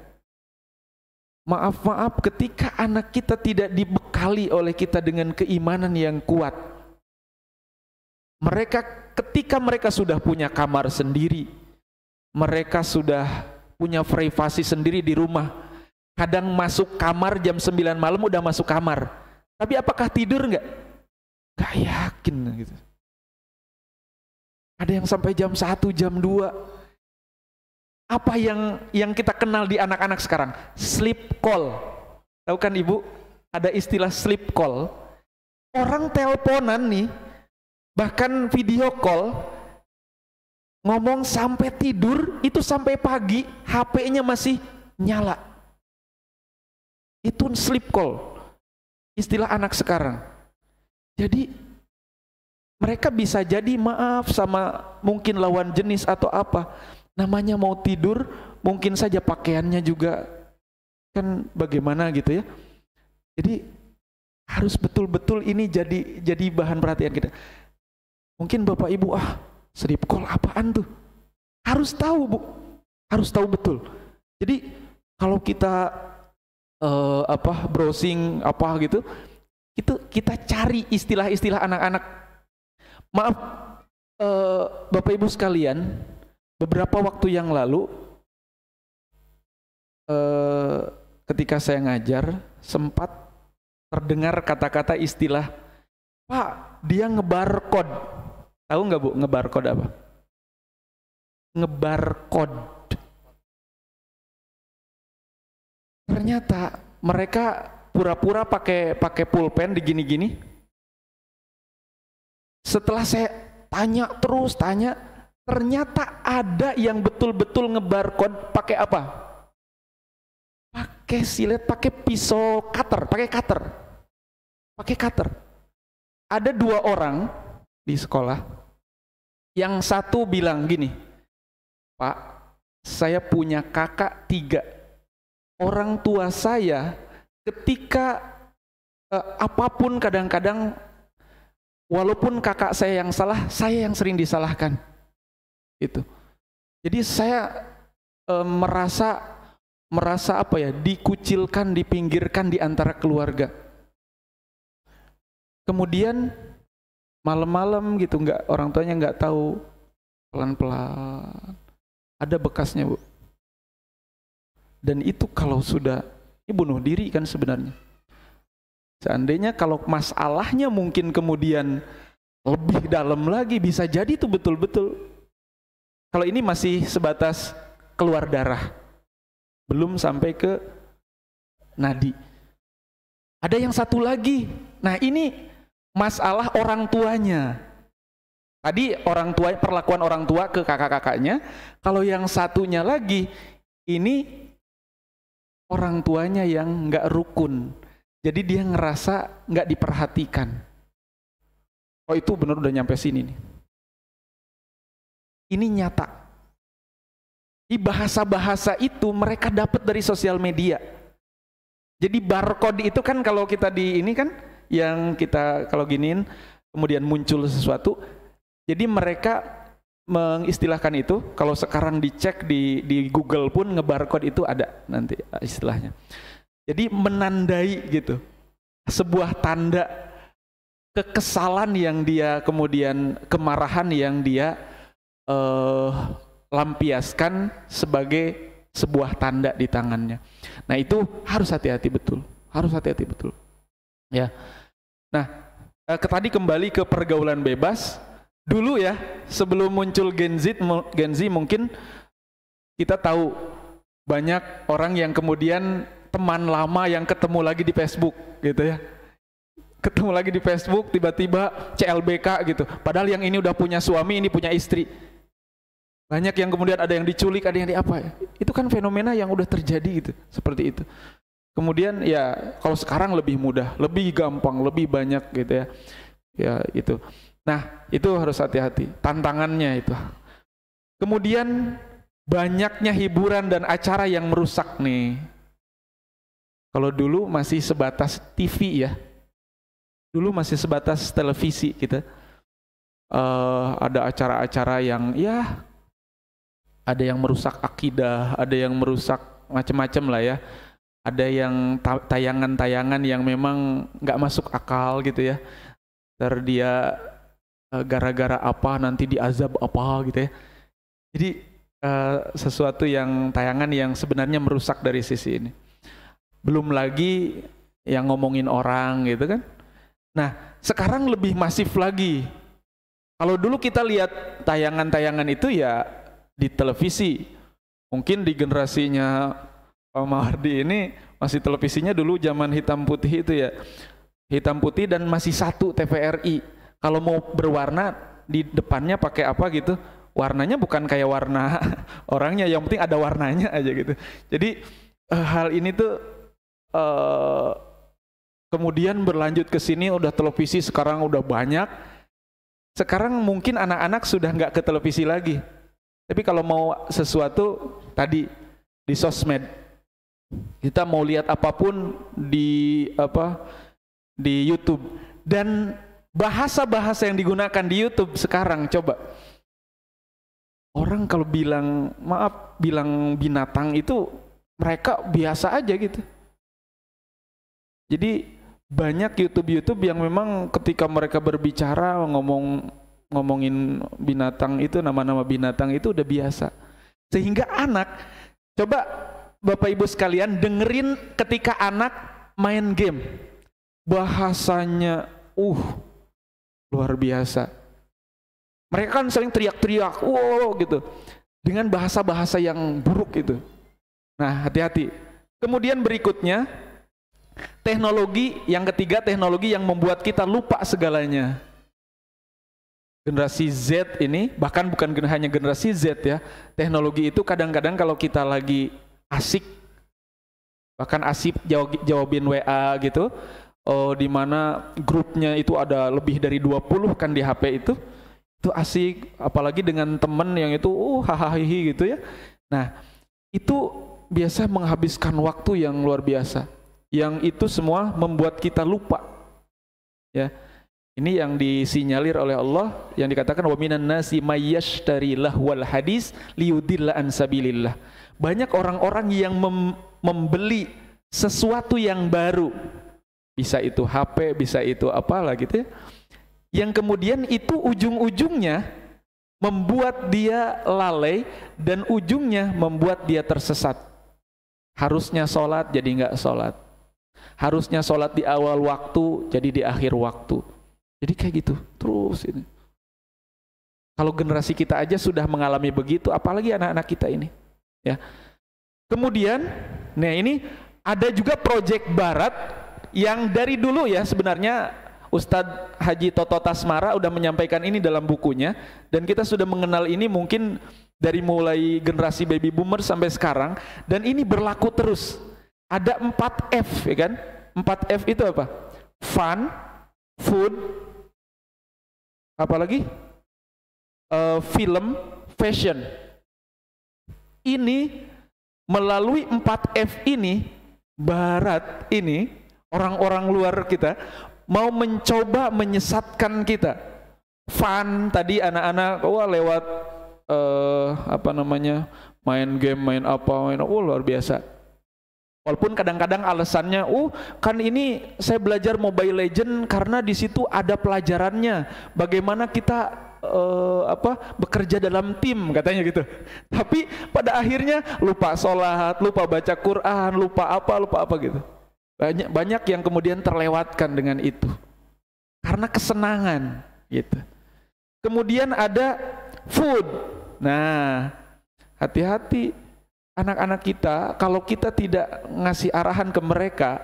maaf ketika anak kita tidak dibekali oleh kita dengan keimanan yang kuat, ketika mereka sudah punya kamar sendiri, mereka sudah punya privasi sendiri di rumah, kadang masuk kamar jam 9 malam udah masuk kamar, tapi apakah tidur enggak? Gak yakin gitu. Ada yang sampai jam 1, jam 2. Apa yang kita kenal di anak-anak sekarang? Sleep call. Tahu kan Ibu? Ada istilah sleep call. Orang teleponan nih, bahkan video call, ngomong sampai tidur, itu sampai pagi, HP-nya masih nyala. Itu sleep call. Istilah anak sekarang. Jadi mereka bisa jadi maaf sama mungkin lawan jenis atau apa, namanya mau tidur, mungkin saja pakaiannya juga kan bagaimana gitu ya. Jadi harus betul-betul ini jadi bahan perhatian kita. Mungkin Bapak Ibu, sleep call apaan tuh? Harus tahu Bu, harus tahu betul. Jadi kalau kita browsing apa gitu, itu kita cari istilah-istilah anak-anak. Maaf Bapak Ibu sekalian, beberapa waktu yang lalu ketika saya ngajar sempat terdengar kata-kata istilah, Pak, dia ngebarcode. Tahu nggak Bu ngebarcode apa? Ngebarcode. Ternyata mereka pura-pura pakai pulpen digini-gini. Setelah saya tanya, ternyata ada yang betul-betul ngebarcode pakai apa? Pakai silet, pakai pisau cutter, pakai cutter. Ada 2 orang di sekolah, yang satu bilang gini, Pak, saya punya kakak 3. Orang tua saya ketika apapun kadang-kadang walaupun kakak saya yang salah, saya yang sering disalahkan. Itu. Jadi saya merasa apa ya, dikucilkan, dipinggirkan di antara keluarga. Kemudian malam-malam gitu, orang tuanya nggak tahu, pelan-pelan ada bekasnya Bu. Dan itu kalau sudah, ini bunuh diri kan sebenarnya. Seandainya kalau masalahnya mungkin kemudian lebih dalam lagi, bisa jadi itu betul-betul. Kalau ini masih sebatas keluar darah, belum sampai ke nadi. Ada yang satu lagi, nah ini masalah orang tuanya. Tadi orang tua, perlakuan orang tua ke kakak-kakaknya. Kalau yang satunya lagi, ini orang tuanya yang nggak rukun. Jadi dia ngerasa nggak diperhatikan. Oh itu benar udah nyampe sini nih. Ini nyata. Di bahasa-bahasa itu mereka dapat dari sosial media. Jadi barcode itu kan kalau kita di ini kan, yang kita kalau giniin, kemudian muncul sesuatu. Jadi mereka mengistilahkan itu, kalau sekarang dicek di Google pun ngebarcode itu ada nanti istilahnya. Jadi menandai gitu, sebuah tanda kekesalan yang dia, kemudian kemarahan yang dia lampiaskan sebagai sebuah tanda di tangannya. Nah itu harus hati-hati betul, harus hati-hati betul. Ya. Nah tadi kembali ke pergaulan bebas. Dulu ya, sebelum muncul Gen Z mungkin kita tahu banyak orang yang kemudian teman lama yang ketemu lagi di Facebook gitu ya. Ketemu lagi di Facebook, tiba-tiba CLBK gitu. Padahal yang ini udah punya suami, ini punya istri. Banyak yang kemudian ada yang diculik, ada yang di apa ya. Itu kan fenomena yang udah terjadi gitu, seperti itu. Kemudian ya kalau sekarang lebih mudah, lebih gampang, lebih banyak gitu ya. Ya itu. Nah itu harus hati-hati, tantangannya itu. Kemudian banyaknya hiburan dan acara yang merusak nih. Kalau dulu masih sebatas TV ya, dulu masih sebatas televisi kita. Ada acara-acara yang ya, ada yang merusak akidah, ada yang merusak macam-macam lah ya. Ada yang tayangan-tayangan yang memang nggak masuk akal gitu ya. Dia gara-gara apa nanti diazab apa gitu ya. Jadi sesuatu yang tayangan yang sebenarnya merusak dari sisi ini. Belum lagi yang ngomongin orang gitu kan. Nah sekarang lebih masif lagi. Kalau dulu kita lihat tayangan-tayangan itu ya di televisi. Mungkin di generasinya Pak Mawardi ini masih televisinya dulu zaman hitam putih itu ya. Hitam putih dan masih satu TVRI. Kalau mau berwarna di depannya pakai apa gitu, warnanya bukan kayak warna orangnya, yang penting ada warnanya aja gitu. Jadi hal ini tuh kemudian berlanjut ke sini, udah televisi sekarang udah banyak. Sekarang mungkin anak-anak sudah nggak ke televisi lagi. Tapi kalau mau sesuatu tadi di sosmed, kita mau lihat apapun di YouTube. Dan bahasa-bahasa yang digunakan di YouTube sekarang, coba orang kalau bilang binatang itu mereka biasa aja gitu. Jadi banyak YouTube yang memang ketika mereka berbicara ngomongin binatang itu, nama-nama binatang itu udah biasa. Sehingga anak, coba Bapak Ibu sekalian dengerin ketika anak main game, bahasanya luar biasa. Mereka kan sering teriak-teriak, wow gitu, dengan bahasa-bahasa yang buruk itu. Nah hati-hati. Kemudian berikutnya, teknologi yang ketiga, teknologi yang membuat kita lupa segalanya. Generasi Z ini, bahkan bukan hanya generasi Z ya, teknologi itu kadang-kadang kalau kita lagi asik, bahkan asik jawabin WA gitu, di mana grupnya itu ada lebih dari 20 kan di HP itu asik, apalagi dengan temen yang itu hahaha gitu ya. Nah itu biasa menghabiskan waktu yang luar biasa, yang itu semua membuat kita lupa ya. Ini yang disinyalir oleh Allah, yang dikatakan wa minan nasi may yashtari lahwal hadis liyudilla an sabilillah. Banyak orang-orang yang membeli sesuatu yang baru, bisa itu HP, bisa itu apalah gitu ya, yang kemudian itu ujung-ujungnya membuat dia lalai dan ujungnya membuat dia tersesat. Harusnya sholat jadi nggak sholat, Harusnya sholat di awal waktu, jadi di akhir waktu. Jadi kayak gitu terus ini. Kalau generasi kita aja sudah mengalami begitu, apalagi anak-anak kita ini. Ya. Kemudian, nah ini ada juga proyek barat yang dari dulu ya sebenarnya Ustadz Haji Toto Tasmara udah menyampaikan ini dalam bukunya, dan kita sudah mengenal ini mungkin dari mulai generasi baby boomer sampai sekarang, dan ini berlaku terus. Ada 4F ya kan? 4F itu apa? Fun, food, apalagi? Film, fashion. Ini melalui 4F ini, barat ini, orang-orang luar kita mau mencoba menyesatkan kita. Fun tadi anak-anak lewat main game, main luar biasa. Walaupun kadang-kadang alasannya, kan ini saya belajar Mobile Legend karena di situ ada pelajarannya, bagaimana kita bekerja dalam tim, katanya gitu. Tapi pada akhirnya lupa sholat, lupa baca Quran, lupa apa gitu. Banyak yang kemudian terlewatkan dengan itu karena kesenangan gitu. Kemudian ada food. Nah, hati-hati anak-anak kita, kalau kita tidak ngasih arahan ke mereka,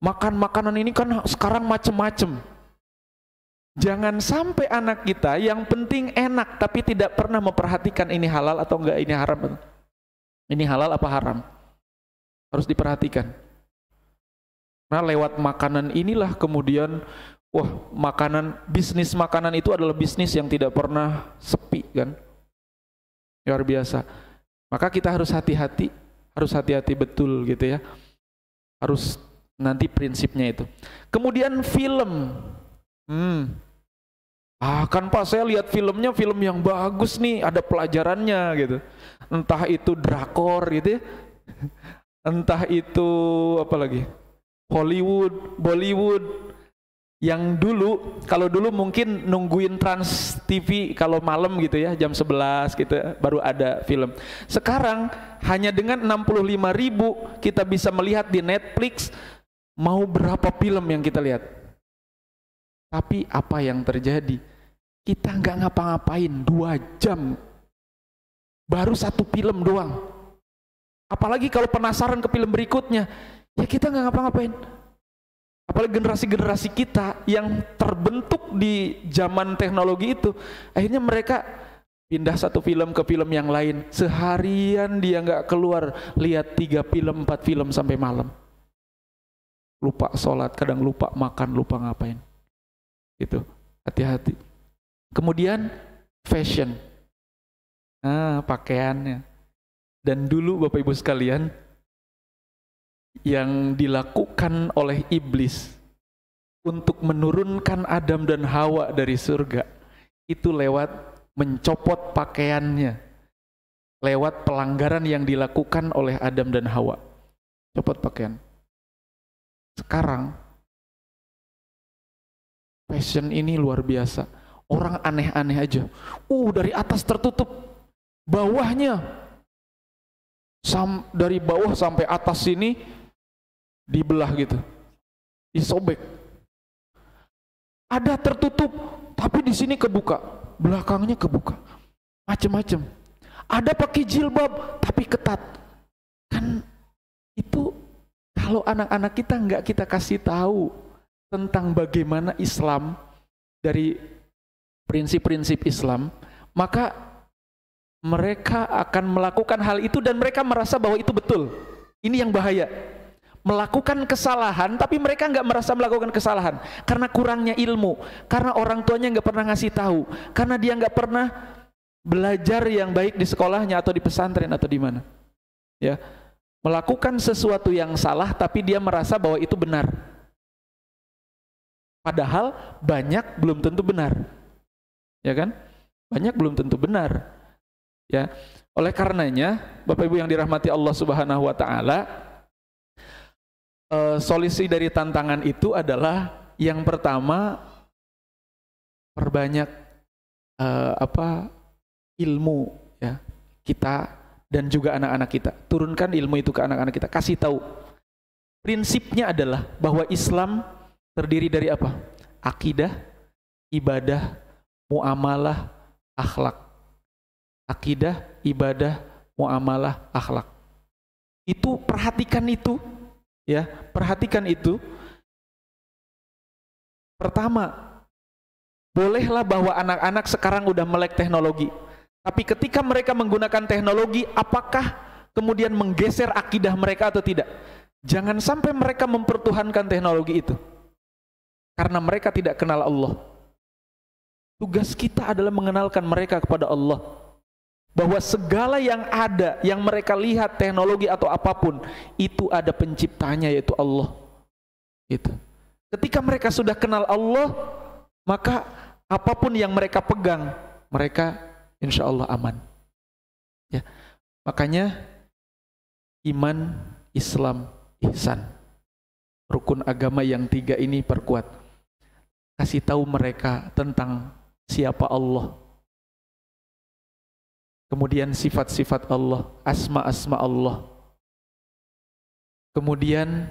makan makanan ini kan sekarang macem-macem. Jangan sampai anak kita yang penting enak tapi tidak pernah memperhatikan ini halal atau enggak, ini haram. Ini halal apa haram? Harus diperhatikan. Nah, lewat makanan inilah kemudian, bisnis makanan itu adalah bisnis yang tidak pernah sepi kan. Luar biasa. Maka kita harus hati-hati betul gitu ya. Harus nanti prinsipnya itu. Kemudian film. Kan Pak, saya lihat filmnya film yang bagus nih, ada pelajarannya gitu. Entah itu drakor gitu ya. Entah itu apa lagi? Hollywood, Bollywood. Yang kalau dulu mungkin nungguin Trans TV kalau malam gitu ya, jam 11 gitu baru ada film. Sekarang hanya dengan 65.000 kita bisa melihat di Netflix mau berapa film yang kita lihat. Tapi apa yang terjadi? Kita nggak ngapa-ngapain 2 jam. Baru 1 film doang. Apalagi kalau penasaran ke film berikutnya, ya kita nggak ngapa-ngapain. Apalagi generasi-generasi kita yang terbentuk di zaman teknologi itu, akhirnya mereka pindah 1 film ke film yang lain. Seharian dia nggak keluar, lihat 3 film, 4 film sampai malam. Lupa sholat, kadang lupa makan, lupa ngapain. Itu hati-hati. Kemudian fashion, pakaiannya. Dan dulu Bapak Ibu sekalian, yang dilakukan oleh iblis untuk menurunkan Adam dan Hawa dari surga itu lewat mencopot pakaiannya, lewat pelanggaran yang dilakukan oleh Adam dan Hawa. Copot pakaian. Sekarang fashion ini luar biasa. Orang aneh-aneh aja. Dari atas tertutup, bawahnya dari bawah sampai atas sini dibelah gitu, disobek. Ada tertutup, tapi di sini kebuka, belakangnya kebuka, macem-macem. Ada pakai jilbab, tapi ketat. Kan itu kalau anak-anak kita nggak kita kasih tahu tentang bagaimana Islam dari prinsip-prinsip Islam, maka mereka akan melakukan hal itu dan mereka merasa bahwa itu betul. Ini yang bahaya. Melakukan kesalahan, tapi mereka nggak merasa melakukan kesalahan karena kurangnya ilmu, karena orang tuanya nggak pernah ngasih tahu, karena dia nggak pernah belajar yang baik di sekolahnya atau di pesantren atau di mana. Ya, melakukan sesuatu yang salah, tapi dia merasa bahwa itu benar. Padahal banyak belum tentu benar. Ya kan? Banyak belum tentu benar. Ya, oleh karenanya Bapak Ibu yang dirahmati Allah Subhanahu wa taala, solusi dari tantangan itu adalah yang pertama, perbanyak ilmu ya kita dan juga anak-anak kita. Turunkan ilmu itu ke anak-anak kita, kasih tahu Prinsipnya adalah bahwa Islam terdiri dari apa? Akidah, ibadah, muamalah, akhlak. Akidah, ibadah, muamalah, akhlak. Itu perhatikan itu, ya, perhatikan itu. Pertama, bolehlah bahwa anak-anak sekarang udah melek teknologi. Tapi ketika mereka menggunakan teknologi, apakah kemudian menggeser akidah mereka atau tidak? Jangan sampai mereka mempertuhankan teknologi itu. Karena mereka tidak kenal Allah. Tugas kita adalah mengenalkan mereka kepada Allah. Bahwa segala yang ada, yang mereka lihat, teknologi atau apapun, itu ada penciptanya, yaitu Allah. Gitu. Ketika mereka sudah kenal Allah, maka apapun yang mereka pegang, mereka insya Allah aman. Ya. Makanya iman, Islam, ihsan, rukun agama yang 3 ini perkuat. Kasih tahu mereka tentang siapa Allah, kemudian sifat-sifat Allah, asma-asma Allah, kemudian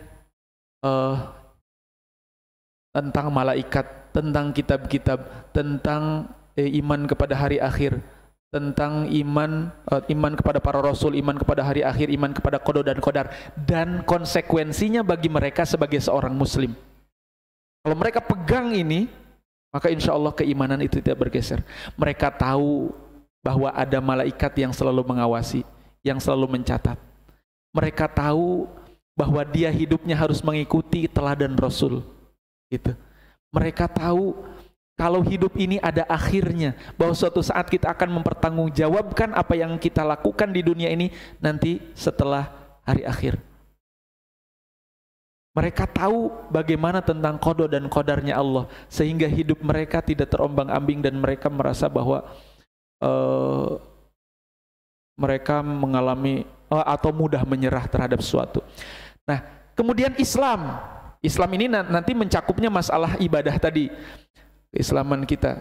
tentang malaikat, tentang kitab-kitab, tentang iman kepada hari akhir, tentang iman kepada para rasul, iman kepada hari akhir, iman kepada qada dan qadar, dan konsekuensinya bagi mereka sebagai seorang muslim. Kalau mereka pegang ini, maka insya Allah keimanan itu tidak bergeser. Mereka tahu bahwa ada malaikat yang selalu mengawasi, yang selalu mencatat. Mereka tahu bahwa dia hidupnya harus mengikuti teladan Rasul. Gitu. Mereka tahu kalau hidup ini ada akhirnya, bahwa suatu saat kita akan mempertanggungjawabkan apa yang kita lakukan di dunia ini nanti setelah hari akhir. Mereka tahu bagaimana tentang qada dan qadarnya Allah, sehingga hidup mereka tidak terombang-ambing dan mereka merasa bahwa mereka mengalami atau mudah menyerah terhadap sesuatu. Nah, kemudian Islam ini nanti mencakupnya masalah ibadah tadi, keislaman kita.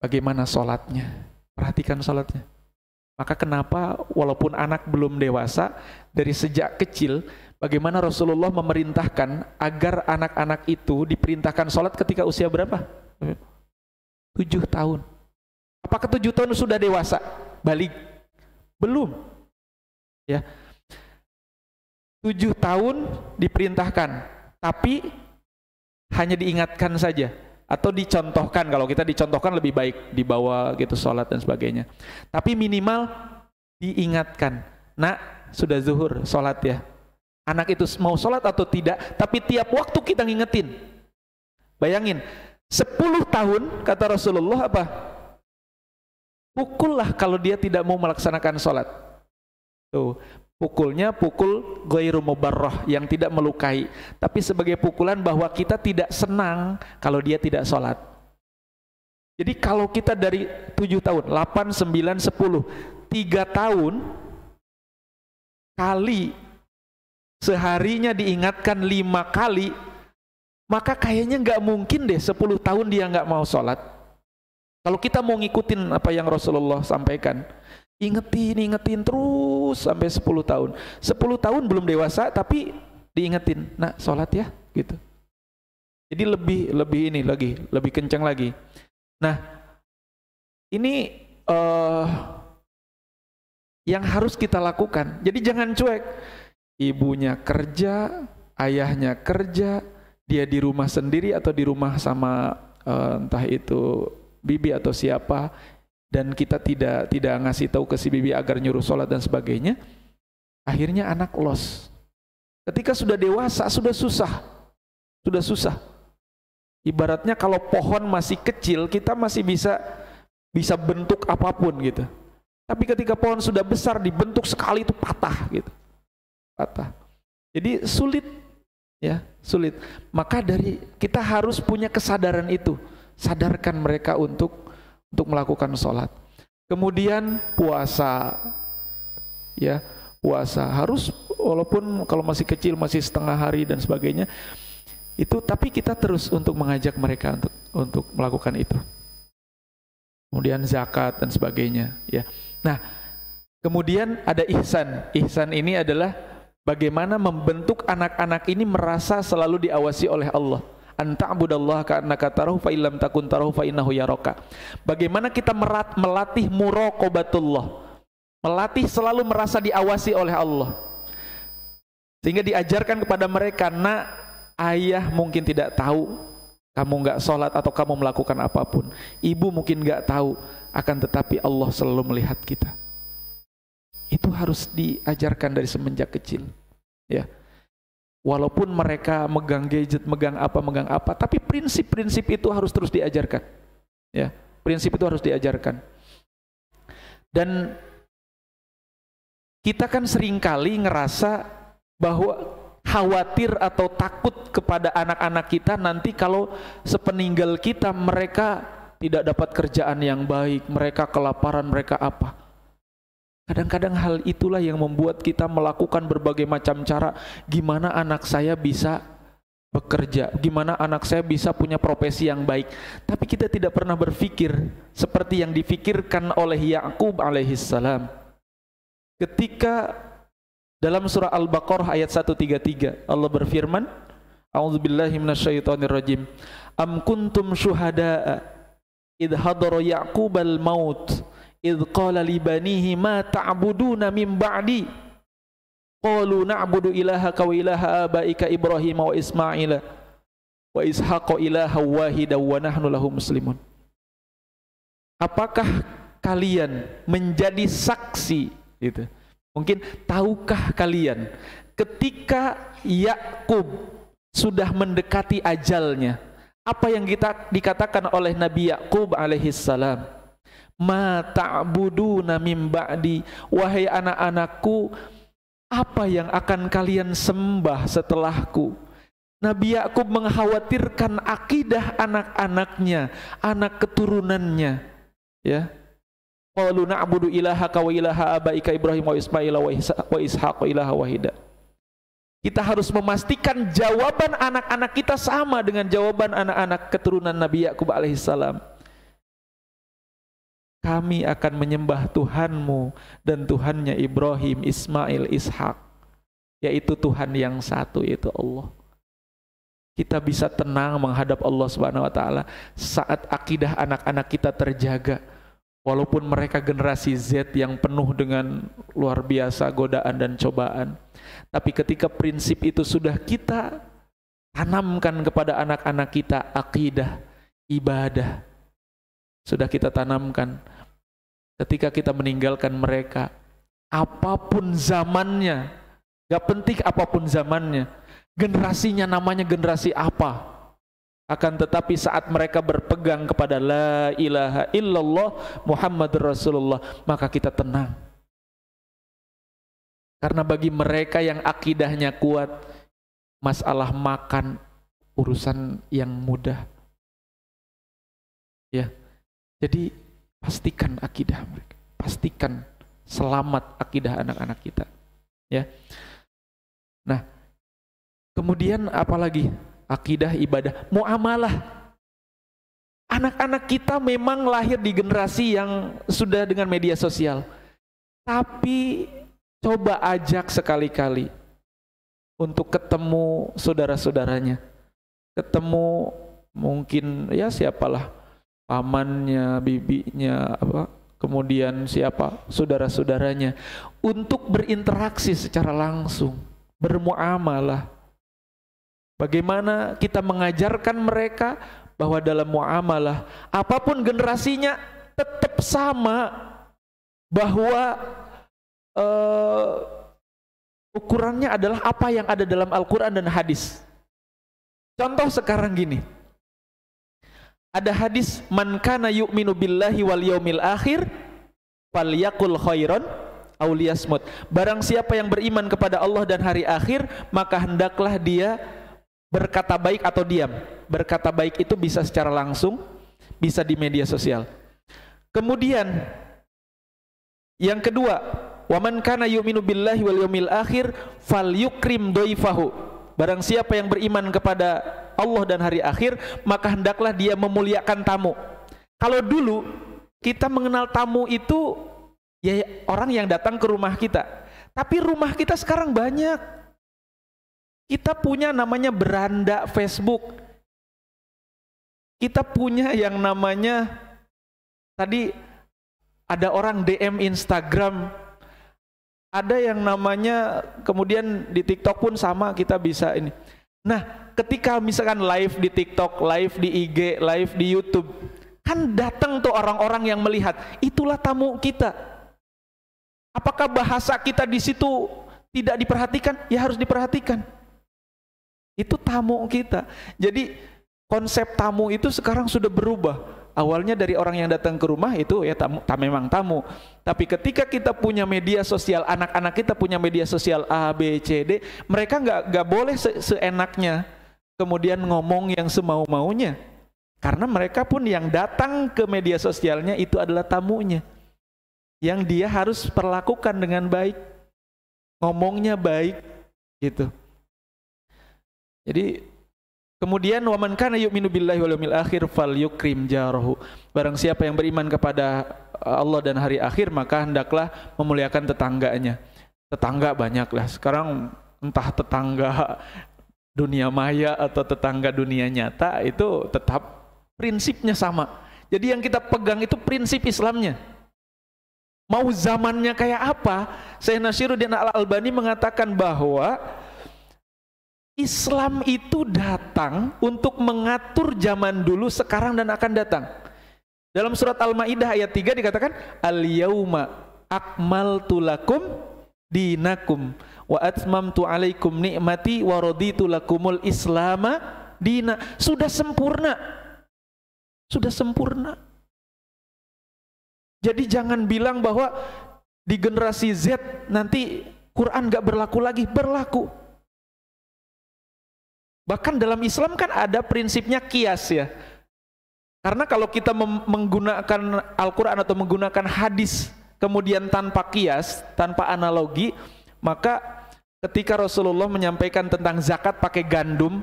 Bagaimana sholatnya? Perhatikan sholatnya. Maka kenapa walaupun anak belum dewasa, dari sejak kecil, bagaimana Rasulullah memerintahkan agar anak-anak itu diperintahkan sholat ketika usia berapa? 7 tahun. Apakah 7 tahun sudah dewasa? Balik? Belum. Ya. 7 tahun diperintahkan, tapi hanya diingatkan saja atau dicontohkan. Kalau kita dicontohkan lebih baik, dibawa gitu sholat dan sebagainya. Tapi minimal diingatkan. Nak, sudah zuhur, sholat ya. Anak itu mau sholat atau tidak, tapi tiap waktu kita ngingetin. Bayangin, 10 tahun kata Rasulullah apa? Pukullah kalau dia tidak mau melaksanakan sholat. Tuh, pukulnya pukul ghairu mubarrah, yang tidak melukai, tapi sebagai pukulan bahwa kita tidak senang kalau dia tidak sholat. Jadi kalau kita dari 7 tahun, 8, 9, 10, 3 tahun kali seharinya diingatkan 5 kali, maka kayaknya nggak mungkin deh 10 tahun dia nggak mau sholat. Kalau kita mau ngikutin apa yang Rasulullah sampaikan, ingetin terus sampai 10 tahun. 10 tahun belum dewasa tapi diingetin, nak sholat ya, gitu. Jadi lebih kencang lagi. Nah, ini yang harus kita lakukan. Jadi jangan cuek. Ibunya kerja, ayahnya kerja, dia di rumah sendiri atau di rumah sama entah itu bibi atau siapa, dan kita tidak ngasih tahu ke si bibi agar nyuruh sholat dan sebagainya. Akhirnya anak los. Ketika sudah dewasa sudah susah. Ibaratnya kalau pohon masih kecil kita masih bisa bentuk apapun gitu. Tapi ketika pohon sudah besar dibentuk sekali itu patah gitu. Patah. Jadi sulit ya, sulit. Maka kita harus punya kesadaran itu. Sadarkan mereka untuk melakukan sholat. Kemudian puasa, ya, puasa harus, walaupun kalau masih kecil, masih setengah hari dan sebagainya, itu, tapi kita terus untuk mengajak mereka untuk melakukan itu. Kemudian zakat dan sebagainya, ya. Nah, kemudian ada ihsan. Ihsan ini adalah Bagaimana membentuk anak-anak ini merasa selalu diawasi oleh Allah. Anta'budallaha ka'annaka tarahu fa illam takun tarahu fa innahu yaraka. Bagaimana kita melatih muraqabatullah, melatih selalu merasa diawasi oleh Allah, sehingga diajarkan kepada mereka, nak, ayah mungkin tidak tahu kamu nggak sholat atau kamu melakukan apapun, ibu mungkin nggak tahu, akan tetapi Allah selalu melihat kita. Itu harus diajarkan dari semenjak kecil, ya. Walaupun mereka megang gadget, megang apa, tapi prinsip-prinsip itu harus terus diajarkan, ya. Prinsip itu harus diajarkan. Dan kita kan seringkali ngerasa bahwa khawatir atau takut kepada anak-anak kita nanti kalau sepeninggal kita mereka tidak dapat kerjaan yang baik, mereka kelaparan, mereka apa. Kadang-kadang hal itulah yang membuat kita melakukan berbagai macam cara, gimana anak saya bisa bekerja, gimana anak saya bisa punya profesi yang baik. Tapi kita tidak pernah berpikir seperti yang difikirkan oleh Ya'qub alaihissalam. Ketika dalam surah Al-Baqarah ayat 133, Allah berfirman, A'udzubillahi minasyaitonirrajim. Am kuntum syuhada'a idh hadara Ya'qubal maut idh qala li banihi ma ta'buduna min ba'di qalu na'budu ilahaka wa ilaha abaika Ibrahim wa Ismaila wa Ishaqa ilaha wahida wa nahnu lahu muslimun. Apakah kalian menjadi saksi gitu? Mungkin tahukah kalian ketika Yakub sudah mendekati ajalnya, apa yang dikatakan oleh Nabi Yakub alaihissalam? Ma ta'buduna min ba'di, wahai anak-anakku, apa yang akan kalian sembah setelahku? Nabi Yakub mengkhawatirkan akidah anak-anaknya, anak keturunannya, ya. Qalu na'budu ilahaka wa ilaha abaika Ibrahim wa Ismail wa Ishaq ilaha wahida. Kita harus memastikan jawaban anak-anak kita sama dengan jawaban anak-anak keturunan Nabi Yakub alaihissalam. Kami akan menyembah Tuhanmu dan Tuhannya Ibrahim, Ismail, Ishak, yaitu Tuhan yang satu, yaitu Allah. Kita bisa tenang menghadap Allah Subhanahu wa taala saat akidah anak-anak kita terjaga. Walaupun mereka generasi Z yang penuh dengan luar biasa godaan dan cobaan, tapi ketika prinsip itu sudah kita tanamkan kepada anak-anak kita, akidah, ibadah, sudah kita tanamkan, ketika kita meninggalkan mereka, apapun zamannya, gak penting apapun zamannya, generasinya namanya generasi apa, akan tetapi saat mereka berpegang kepada la ilaha illallah Muhammadur Rasulullah, maka kita tenang. Karena bagi mereka yang akidahnya kuat, masalah makan urusan yang mudah, ya. Jadi pastikan akidah mereka, pastikan selamat akidah anak-anak kita, ya. Nah, kemudian apalagi? Akidah, ibadah, muamalah. Anak-anak kita memang lahir di generasi yang sudah dengan media sosial, tapi coba ajak sekali-kali untuk ketemu saudara-saudaranya, ketemu mungkin ya siapalah, pamannya, bibinya, kemudian siapa saudara-saudaranya, untuk berinteraksi secara langsung, bermuamalah. Bagaimana kita mengajarkan mereka bahwa dalam muamalah, apapun generasinya tetap sama, bahwa ukurannya adalah apa yang ada dalam Al-Quran dan hadis. Contoh sekarang gini, ada hadis, man kana yu'minu billahi wal yaumil akhir falyakul khairan aw liyasmut. Barang siapa yang beriman kepada Allah dan hari akhir, maka hendaklah dia berkata baik atau diam. Berkata baik itu bisa secara langsung, bisa di media sosial. Kemudian yang kedua, wa man kana yu'minu billahi wal yaumil akhir falyukrim dhaifahu. Barang siapa yang beriman kepada Allah dan hari akhir, maka hendaklah dia memuliakan tamu. Kalau dulu kita mengenal tamu itu ya orang yang datang ke rumah kita. Tapi rumah kita sekarang banyak. Kita punya namanya beranda Facebook. Kita punya yang namanya, tadi ada orang DM Instagram. Ada yang namanya, kemudian di TikTok pun sama, kita bisa ini. Nah, ketika misalkan live di TikTok, live di IG, live di YouTube, kan datang tuh orang-orang yang melihat. Itulah tamu kita. Apakah bahasa kita di situ tidak diperhatikan? Ya harus diperhatikan. Itu tamu kita. Jadi konsep tamu itu sekarang sudah berubah. Awalnya dari orang yang datang ke rumah itu ya tamu, memang tamu. Tapi ketika kita punya media sosial, anak-anak kita punya media sosial A, B, C, D, mereka nggak boleh seenaknya kemudian ngomong yang semau-maunya. Karena mereka pun yang datang ke media sosialnya itu adalah tamunya. Yang dia harus perlakukan dengan baik. Ngomongnya baik gitu. Jadi kemudian waman kana yu'minu billahi wal yawmil akhir falyukrim jarahu. Barang siapa yang beriman kepada Allah dan hari akhir, maka hendaklah memuliakan tetangganya. Tetangga banyaklah. Sekarang entah tetangga dunia maya atau tetangga dunia nyata, itu tetap prinsipnya sama. Jadi yang kita pegang itu prinsip Islamnya. Mau zamannya kayak apa? Syekh Nasiruddin Al-Albani mengatakan bahwa Islam itu datang untuk mengatur zaman dulu, sekarang, dan akan datang. Dalam surat Al-Maidah ayat 3 dikatakan, Al-yauma akmaltu lakum dinakum wa atmamtu alaikum ni'mati wa raditu lakumul islama dina. Sudah sempurna. Sudah sempurna. Jadi jangan bilang bahwa di generasi Z nanti Quran gak berlaku lagi. Berlaku. Bahkan dalam Islam kan ada prinsipnya qiyas ya. Karena kalau kita menggunakan Al-Quran atau menggunakan hadis kemudian tanpa qiyas, tanpa analogi, maka ketika Rasulullah menyampaikan tentang zakat pakai gandum,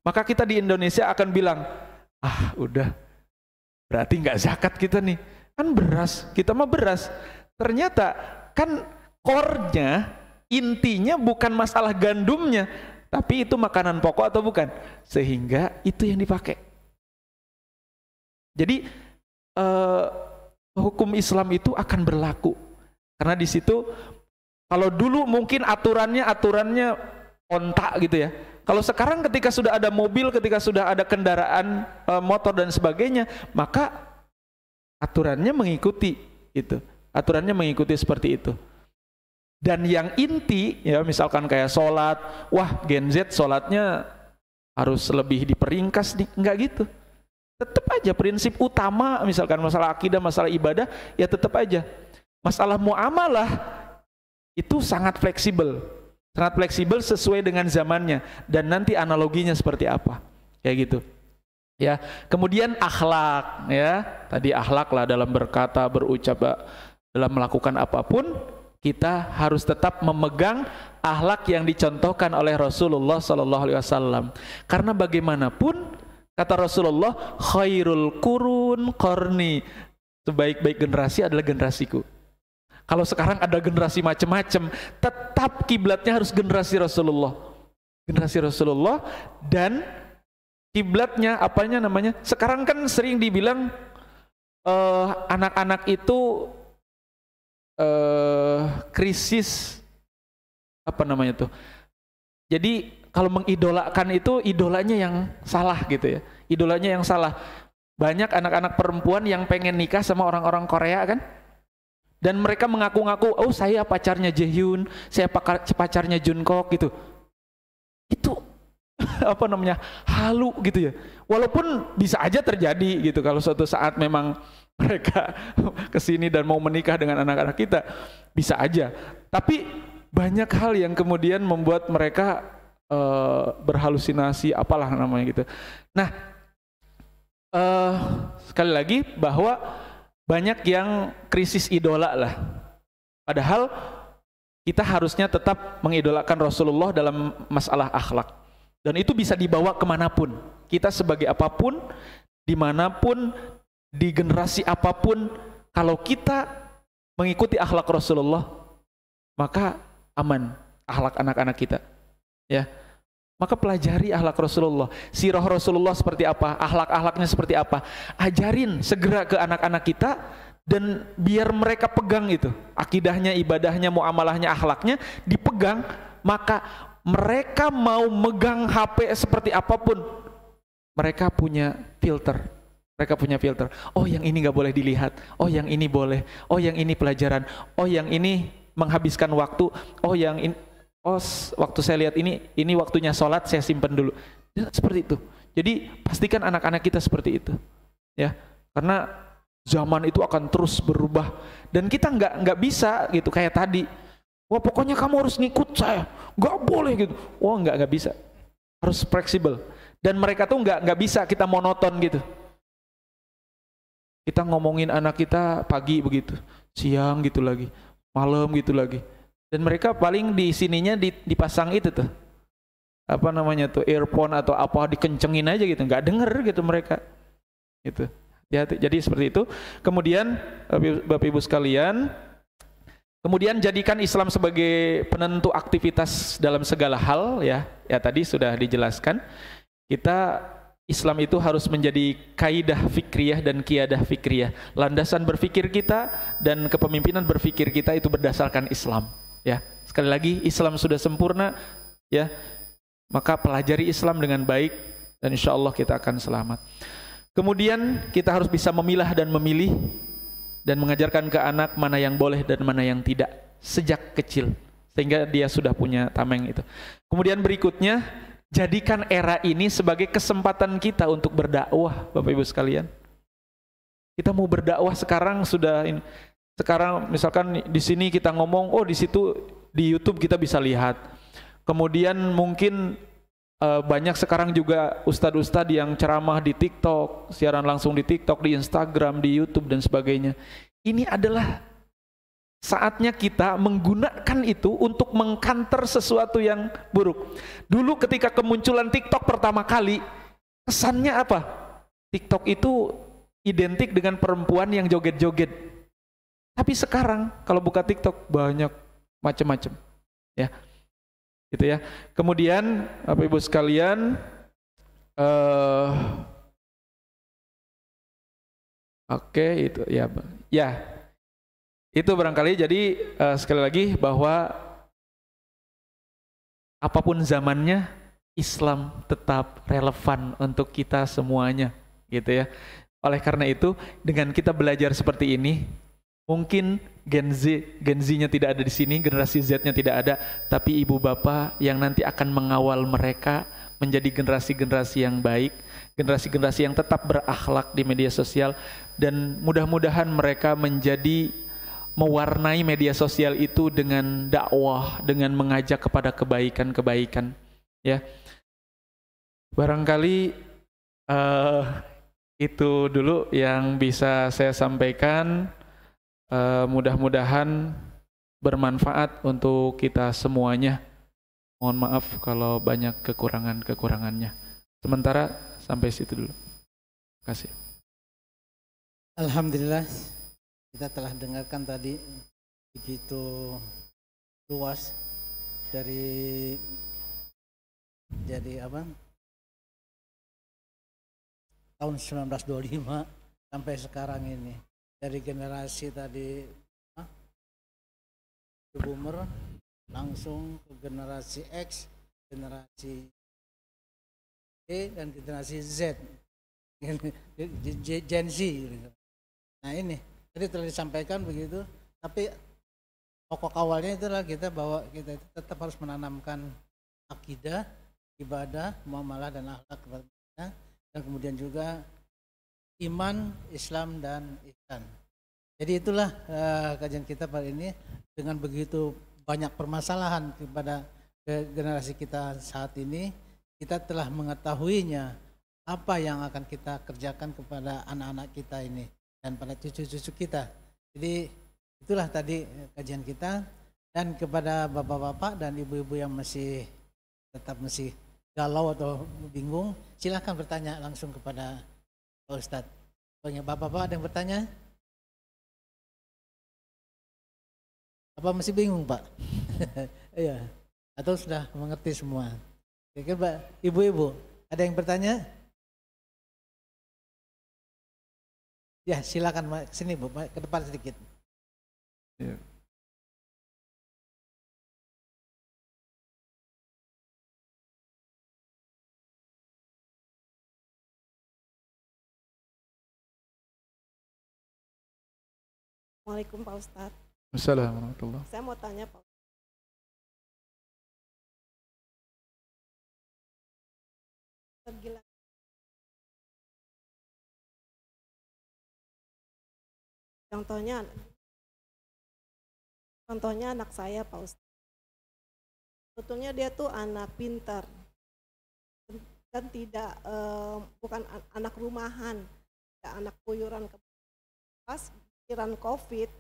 maka kita di Indonesia akan bilang, ah udah, berarti nggak zakat kita nih. Kan beras, kita mah beras. Ternyata kan core-nya, intinya bukan masalah gandumnya, tapi itu makanan pokok atau bukan? Sehingga itu yang dipakai. Jadi hukum Islam itu akan berlaku. Karena di situ, kalau dulu mungkin aturannya ontak gitu ya. Kalau sekarang ketika sudah ada mobil, ketika sudah ada kendaraan motor dan sebagainya, maka aturannya mengikuti itu. Aturannya mengikuti seperti itu. Dan yang inti ya, misalkan kayak sholat, wah Gen Z sholatnya harus lebih diperingkas, enggak gitu. Tetap aja prinsip utama, misalkan masalah akidah, masalah ibadah, ya tetap aja. Masalah muamalah itu sangat fleksibel sesuai dengan zamannya, dan nanti analoginya seperti apa, kayak gitu. Ya, kemudian akhlak ya, tadi akhlak lah dalam berkata, berucap, dalam melakukan apapun kita harus tetap memegang akhlak yang dicontohkan oleh Rasulullah SAW. Karena bagaimanapun kata Rasulullah, khairul qurun qarni, sebaik-baik generasi adalah generasiku. Kalau sekarang ada generasi macam-macam, tetap kiblatnya harus generasi Rasulullah. Generasi Rasulullah, dan kiblatnya apanya namanya? Sekarang kan sering dibilang anak-anak itu krisis apa namanya tuh? Jadi kalau mengidolakan itu idolanya yang salah gitu ya. Idolanya yang salah. Banyak anak-anak perempuan yang pengen nikah sama orang-orang Korea kan? Dan mereka mengaku-ngaku, oh saya pacarnya Jaehyun, saya pacarnya Jungkook gitu. Itu apa namanya, halu gitu ya. Walaupun bisa aja terjadi gitu kalau suatu saat memang mereka kesini dan mau menikah dengan anak-anak kita, bisa aja. Tapi banyak hal yang kemudian membuat mereka berhalusinasi, apalah namanya gitu. Nah, sekali lagi bahwa banyak yang krisis idola lah. Padahal kita harusnya tetap mengidolakan Rasulullah dalam masalah akhlak. Dan itu bisa dibawa kemanapun. Kita sebagai apapun, dimanapun, di generasi apapun, kalau kita mengikuti akhlak Rasulullah, maka aman akhlak anak-anak kita. Ya. Maka pelajari akhlak Rasulullah, sirah Rasulullah seperti apa, akhlak-akhlaknya seperti apa. Ajarin segera ke anak-anak kita dan biar mereka pegang itu. Akidahnya, ibadahnya, muamalahnya, akhlaknya dipegang, maka mereka mau megang HP seperti apapun, mereka punya filter. Mereka punya filter. Oh, yang ini nggak boleh dilihat. Oh, yang ini boleh. Oh, yang ini pelajaran. Oh, yang ini menghabiskan waktu. Oh, yang ini, oh, waktu saya lihat ini waktunya sholat, saya simpan dulu. Ya, seperti itu. Jadi pastikan anak-anak kita seperti itu, ya. Karena zaman itu akan terus berubah dan kita nggak bisa gitu kayak tadi. Wah, pokoknya kamu harus ngikut saya, nggak boleh gitu. Wah, nggak bisa. Harus fleksibel. Dan mereka tuh nggak bisa kita monoton gitu. Kita ngomongin anak kita pagi begitu, siang gitu lagi, malam gitu lagi. Dan mereka paling di sininya dipasang itu tuh, apa namanya tuh, earphone atau apa, dikencengin aja gitu, nggak denger gitu mereka. Gitu. Ya, jadi seperti itu. Kemudian Bapak Ibu sekalian, kemudian jadikan Islam sebagai penentu aktivitas dalam segala hal, ya. Ya tadi sudah dijelaskan. Kita Islam itu harus menjadi kaidah fikriyah dan qiyadah fikriyah. Landasan berpikir kita dan kepemimpinan berpikir kita itu berdasarkan Islam. Ya, sekali lagi Islam sudah sempurna, ya. Maka pelajari Islam dengan baik dan insya Allah kita akan selamat. Kemudian kita harus bisa memilah dan memilih dan mengajarkan ke anak mana yang boleh dan mana yang tidak sejak kecil sehingga dia sudah punya tameng itu. Kemudian berikutnya, jadikan era ini sebagai kesempatan kita untuk berdakwah, Bapak Ibu sekalian. Kita mau berdakwah sekarang sudah ini. Sekarang misalkan di sini kita ngomong, oh di situ di YouTube kita bisa lihat. Kemudian mungkin banyak sekarang juga ustadz-ustadz yang ceramah di TikTok, siaran langsung di TikTok, di Instagram, di YouTube dan sebagainya. Ini adalah saatnya kita menggunakan itu untuk mengkanter sesuatu yang buruk. Dulu ketika kemunculan TikTok pertama kali, kesannya apa? TikTok itu identik dengan perempuan yang joget-joget. Tapi sekarang kalau buka TikTok banyak macam-macam, ya, gitu ya. Kemudian Bapak Ibu sekalian, oke, itu ya, ya. Itu barangkali. Jadi sekali lagi bahwa apapun zamannya, Islam tetap relevan untuk kita semuanya, gitu ya. Oleh karena itu, dengan kita belajar seperti ini, mungkin Gen Z-nya tidak ada di sini, generasi Z-nya tidak ada, tapi ibu bapak yang nanti akan mengawal mereka menjadi generasi-generasi yang baik, generasi-generasi yang tetap berakhlak di media sosial, dan mudah-mudahan mereka menjadi mewarnai media sosial itu dengan dakwah, dengan mengajak kepada kebaikan-kebaikan, ya. Barangkali itu dulu yang bisa saya sampaikan. Mudah-mudahan bermanfaat untuk kita semuanya. Mohon maaf kalau banyak kekurangannya. Sementara sampai situ dulu. Terima kasih. Alhamdulillah, kita telah dengarkan tadi begitu luas dari tahun 1925 sampai sekarang ini, dari generasi tadi boomer langsung ke generasi X, generasi Y dan generasi Z, Gen Z. Nah ini tadi telah disampaikan begitu, tapi pokok awalnya itulah kita bahwa kita tetap harus menanamkan akidah, ibadah, muamalah dan akhlak kepada kita, dan kemudian juga iman, Islam dan ihsan. Jadi itulah kajian kita pada ini, dengan begitu banyak permasalahan kepada generasi kita saat ini, kita telah mengetahuinya apa yang akan kita kerjakan kepada anak-anak kita ini dan pada cucu-cucu kita. Jadi itulah tadi kajian kita, dan kepada bapak-bapak dan ibu-ibu yang masih galau atau bingung, silahkan bertanya langsung kepada Pak Ustadz. Banyak bapak-bapak ada yang bertanya? Apa masih bingung Pak? Iya. Atau sudah mengerti semua. Oke, Mbak, ibu-ibu, ada yang bertanya? Ya, silakan ke sini Bu, ke depan sedikit. Ya. Assalamualaikum Pak Ustadz. Assalamualaikum warahmatullahi. Saya mau tanya Pak Ustadz, gila. Contohnya anak saya Pak Ustadz. Sebetulnya dia tuh anak pintar dan tidak bukan anak rumahan, ya, anak kuyuran. Pas pikiran COVID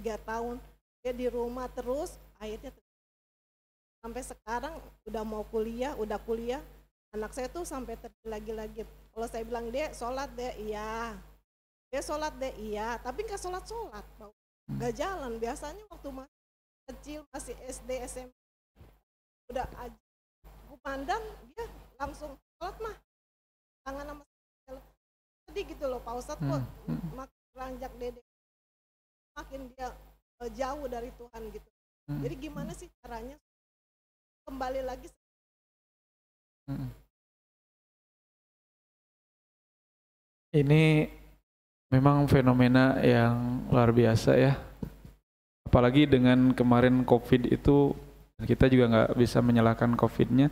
3 tahun dia di rumah terus, akhirnya sampai sekarang udah kuliah, anak saya tuh sampai tergila-gila gitu. Kalau saya bilang dia sholat deh, iya, tapi nggak sholat, nggak jalan. Biasanya waktu masih kecil, masih SD, SMP, udah aja kumandang dia langsung sholat mah tangan sama sedih gitu loh Pak Ustadz. Kok makin beranjak dede makin dia jauh dari Tuhan gitu. Jadi gimana sih caranya kembali lagi? Ini memang fenomena yang luar biasa ya. Apalagi dengan kemarin COVID itu, kita juga nggak bisa menyalahkan COVID-nya.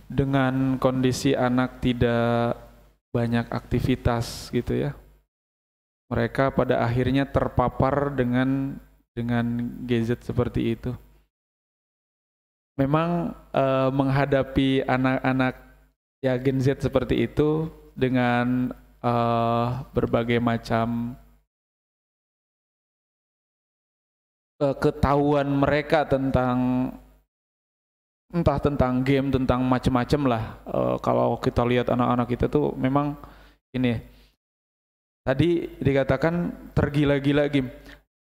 Dengan kondisi anak tidak banyak aktivitas gitu ya, mereka pada akhirnya terpapar dengan gadget seperti itu. Memang menghadapi anak-anak ya Gen Z seperti itu dengan berbagai macam ketahuan mereka tentang entah tentang game, tentang macam-macam lah. Kalau kita lihat anak-anak kita tuh memang ini tadi dikatakan tergila-gila game,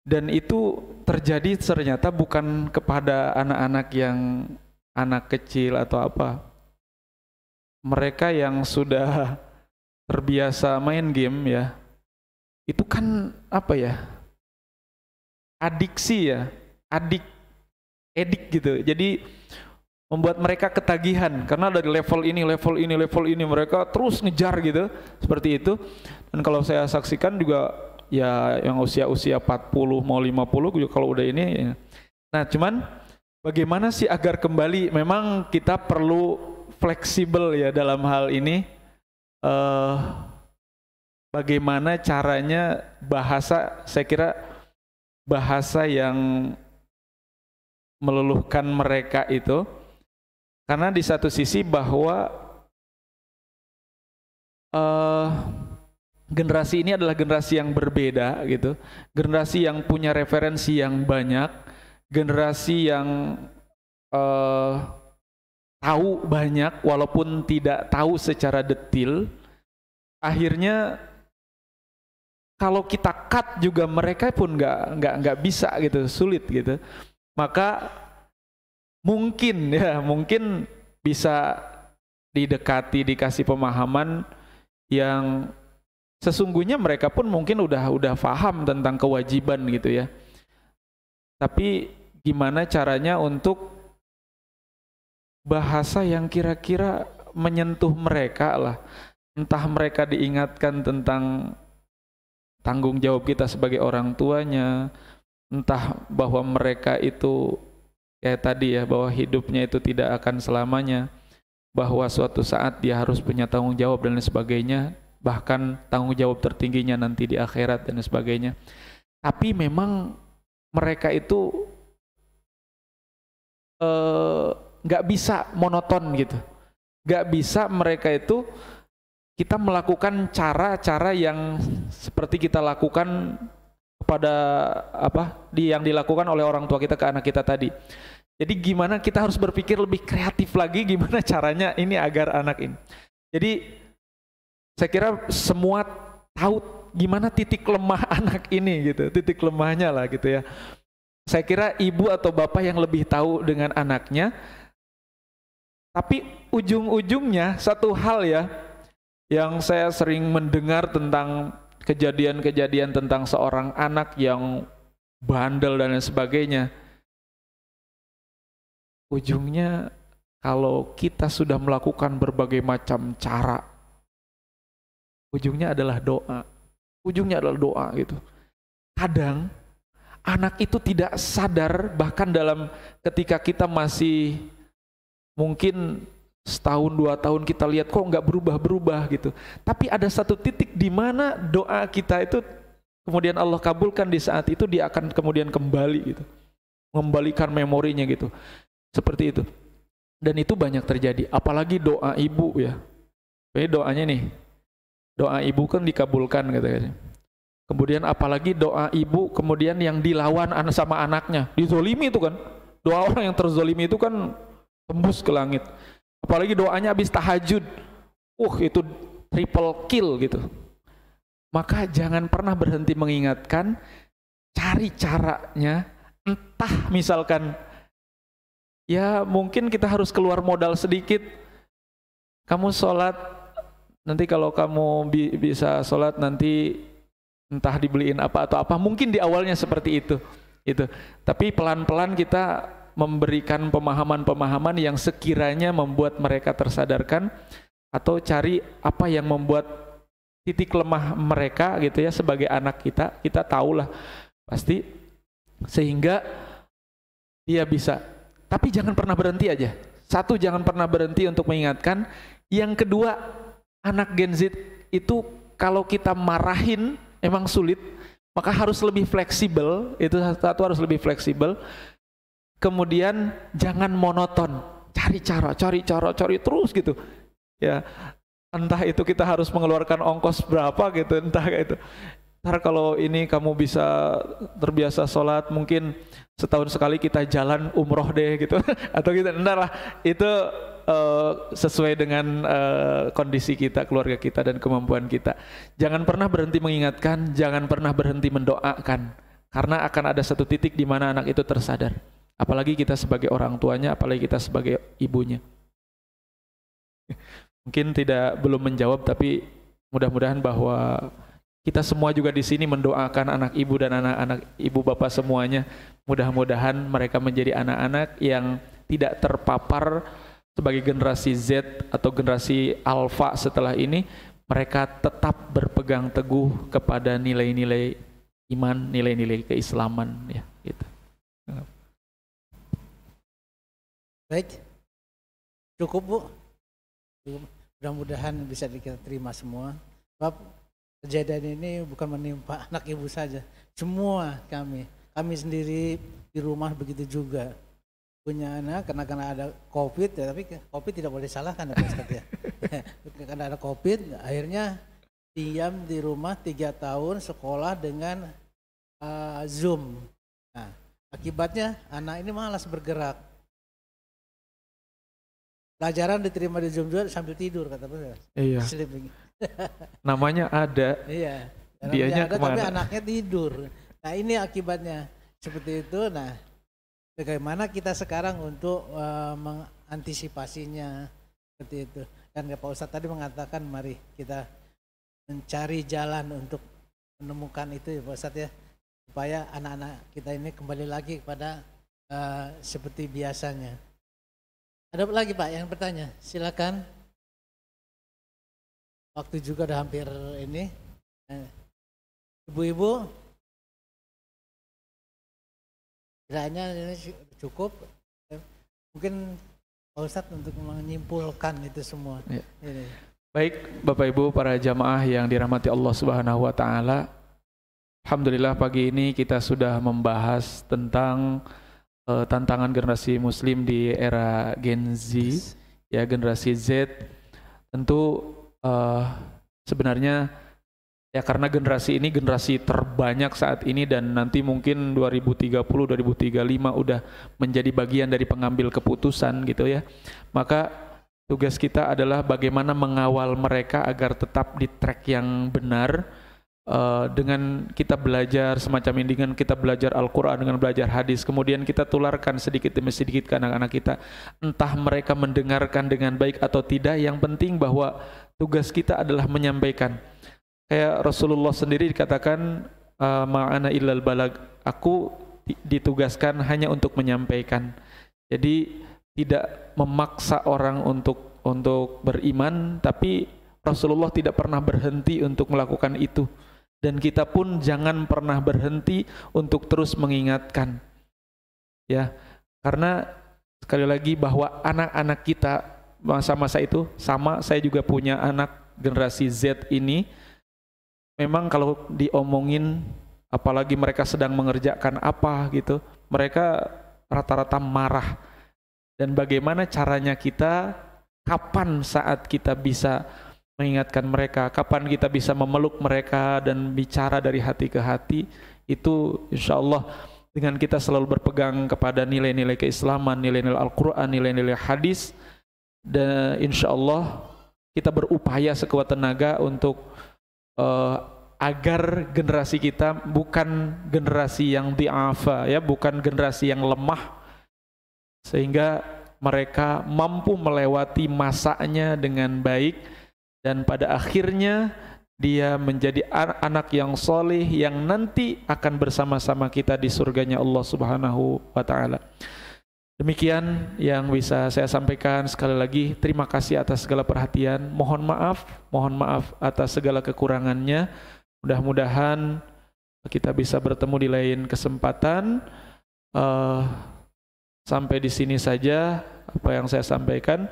dan itu terjadi ternyata bukan kepada anak-anak yang anak kecil atau apa. Mereka yang sudah terbiasa main game ya, itu kan apa ya, adiksi ya, edik gitu. Jadi membuat mereka ketagihan karena dari level ini mereka terus ngejar gitu, seperti itu. Dan kalau saya saksikan juga ya yang usia 40 mau 50 juga kalau udah ini ya. Nah, cuman bagaimana sih agar kembali, memang kita perlu fleksibel ya dalam hal ini. Bagaimana caranya bahasa, saya kira bahasa yang meluluhkan mereka itu. Karena di satu sisi bahwa generasi ini adalah generasi yang berbeda gitu, generasi yang punya referensi yang banyak, generasi yang tahu banyak walaupun tidak tahu secara detil. Akhirnya kalau kita cut juga mereka pun nggak bisa gitu, sulit gitu. Maka mungkin bisa didekati, dikasih pemahaman yang sesungguhnya mereka pun mungkin udah paham tentang kewajiban gitu ya. Tapi gimana caranya untuk bahasa yang kira-kira menyentuh mereka lah. Entah mereka diingatkan tentang tanggung jawab kita sebagai orang tuanya, entah bahwa mereka itu kayak tadi ya, bahwa hidupnya itu tidak akan selamanya, bahwa suatu saat dia harus punya tanggung jawab dan lain sebagainya, bahkan tanggung jawab tertingginya nanti di akhirat dan lain sebagainya. Tapi memang mereka itu nggak bisa monoton gitu, nggak bisa mereka itu kita melakukan cara-cara yang seperti kita lakukan kepada yang dilakukan oleh orang tua kita ke anak kita tadi. Jadi gimana kita harus berpikir lebih kreatif lagi, gimana caranya ini agar anak ini. Jadi saya kira semua tahu gimana titik lemah anak ini gitu, titik lemahnya lah gitu ya. Saya kira ibu atau bapak yang lebih tahu dengan anaknya. Tapi ujung-ujungnya satu hal ya, yang saya sering mendengar tentang kejadian-kejadian tentang seorang anak yang bandel dan lain sebagainya. Ujungnya kalau kita sudah melakukan berbagai macam cara, ujungnya adalah doa. Ujungnya adalah doa gitu. Kadang anak itu tidak sadar, bahkan dalam ketika kita masih mungkin setahun 2 tahun kita lihat kok nggak berubah-berubah gitu. Tapi ada satu titik di mana doa kita itu kemudian Allah kabulkan, di saat itu dia akan kemudian kembali gitu. Mengembalikan memorinya gitu. Seperti itu. Dan itu banyak terjadi, apalagi doa ibu ya. Ini doanya nih. Doa ibu kan dikabulkan katanya. Kemudian apalagi doa ibu kemudian yang dilawan sama anaknya, dizolimi itu kan. Doa orang yang terzolimi itu kan tembus ke langit. Apalagi doanya habis tahajud, itu triple kill gitu. Maka jangan pernah berhenti mengingatkan, cari caranya. Entah misalkan, ya mungkin kita harus keluar modal sedikit. Kamu sholat, nanti kalau kamu bisa sholat nanti entah dibeliin apa atau apa. Mungkin di awalnya seperti itu. Tapi pelan-pelan kita memberikan pemahaman-pemahaman yang sekiranya membuat mereka tersadarkan, atau cari apa yang membuat titik lemah mereka gitu ya, sebagai anak kita tahulah pasti, sehingga dia bisa. Tapi jangan pernah berhenti aja. Satu, jangan pernah berhenti untuk mengingatkan. Yang kedua, anak Gen Z itu kalau kita marahin emang sulit, maka harus lebih fleksibel. Itu satu, harus lebih fleksibel. Kemudian jangan monoton, cari cara terus gitu ya. Entah itu kita harus mengeluarkan ongkos berapa gitu, entah kayak itu. Ntar kalau ini kamu bisa terbiasa sholat, mungkin setahun sekali kita jalan umroh deh gitu atau gitu, entar lah, itu sesuai dengan kondisi kita, keluarga kita dan kemampuan kita. Jangan pernah berhenti mengingatkan, jangan pernah berhenti mendoakan, karena akan ada satu titik di mana anak itu tersadar. Apalagi kita sebagai orang tuanya, apalagi kita sebagai ibunya. Mungkin belum menjawab, tapi mudah-mudahan bahwa kita semua juga di sini mendoakan anak ibu dan anak-anak ibu bapak semuanya. Mudah-mudahan mereka menjadi anak-anak yang tidak terpapar sebagai generasi Z atau generasi Alpha setelah ini. Mereka tetap berpegang teguh kepada nilai-nilai iman, nilai-nilai keislaman ya, gitu. Baik, cukup Bu. Mudah-mudahan bisa kita terima semua. Sebab kejadian ini bukan menimpa anak ibu saja, semua kami sendiri di rumah begitu juga. Punya anak karena ada COVID ya, tapi COVID tidak boleh salahkan ya Pak Ustadz ya. Karena ada COVID, akhirnya diam di rumah 3 tahun sekolah dengan Zoom. Nah, akibatnya anak ini malas bergerak. Pelajaran diterima di Zoom juga sambil tidur kata Pak. Iya. Sleeping. Namanya ada. Iya. Dianya ada, kemana? tapi anaknya tidur. Nah ini akibatnya seperti itu. Nah bagaimana kita sekarang untuk mengantisipasinya seperti itu. Dan Pak Ustadz tadi mengatakan mari kita mencari jalan untuk menemukan itu ya Pak Ustadz ya. Supaya anak-anak kita ini kembali lagi kepada seperti biasanya. Ada lagi Pak yang bertanya, silakan. Waktu juga udah hampir ini. Ibu-ibu, kiranya ini cukup. Mungkin Pak Ustadz untuk menyimpulkan itu semua. Ya. Ini. Baik Bapak Ibu para jamaah yang dirahmati Allah Subhanahu wa taala. Alhamdulillah pagi ini kita sudah membahas tentang tantangan generasi muslim di era Gen Z, ya generasi Z. Tentu sebenarnya ya karena generasi ini generasi terbanyak saat ini, dan nanti mungkin 2030, 2035 udah menjadi bagian dari pengambil keputusan gitu ya. Maka tugas kita adalah bagaimana mengawal mereka agar tetap di track yang benar, dengan kita belajar semacam ini, dengan kita belajar Al-Quran, dengan belajar hadis, kemudian kita tularkan sedikit demi sedikit ke anak-anak kita, entah mereka mendengarkan dengan baik atau tidak, yang penting bahwa tugas kita adalah menyampaikan. Kayak Rasulullah sendiri dikatakan, ma'ana illal balag, aku ditugaskan hanya untuk menyampaikan. Jadi tidak memaksa orang untuk beriman, tapi Rasulullah tidak pernah berhenti untuk melakukan itu. Dan kita pun jangan pernah berhenti untuk terus mengingatkan, ya, karena sekali lagi bahwa anak-anak kita masa-masa itu sama, saya juga punya anak generasi Z ini, memang kalau diomongin, apalagi mereka sedang mengerjakan apa gitu, mereka rata-rata marah. Dan bagaimana caranya kita, kapan saat kita bisa mengingatkan mereka, kapan kita bisa memeluk mereka dan bicara dari hati ke hati, itu insya Allah dengan kita selalu berpegang kepada nilai-nilai keislaman, nilai-nilai Al-Quran, nilai-nilai hadis, dan insya Allah kita berupaya sekuat tenaga untuk agar generasi kita bukan generasi yang di'afa, ya, bukan generasi yang lemah, sehingga mereka mampu melewati masanya dengan baik, dan pada akhirnya dia menjadi anak yang soleh yang nanti akan bersama-sama kita di surganya Allah Subhanahu wa Ta'ala. Demikian yang bisa saya sampaikan. Sekali lagi terima kasih atas segala perhatian. Mohon maaf atas segala kekurangannya. Mudah-mudahan kita bisa bertemu di lain kesempatan. Sampai di sini saja apa yang saya sampaikan.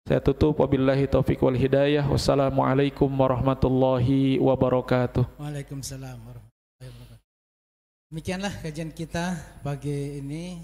Saya tutup, wabillahi taufiq wal hidayah. Wassalamualaikum warahmatullahi wabarakatuh. Waalaikumsalam warahmatullahi wabarakatuh. Demikianlah kajian kita pagi ini.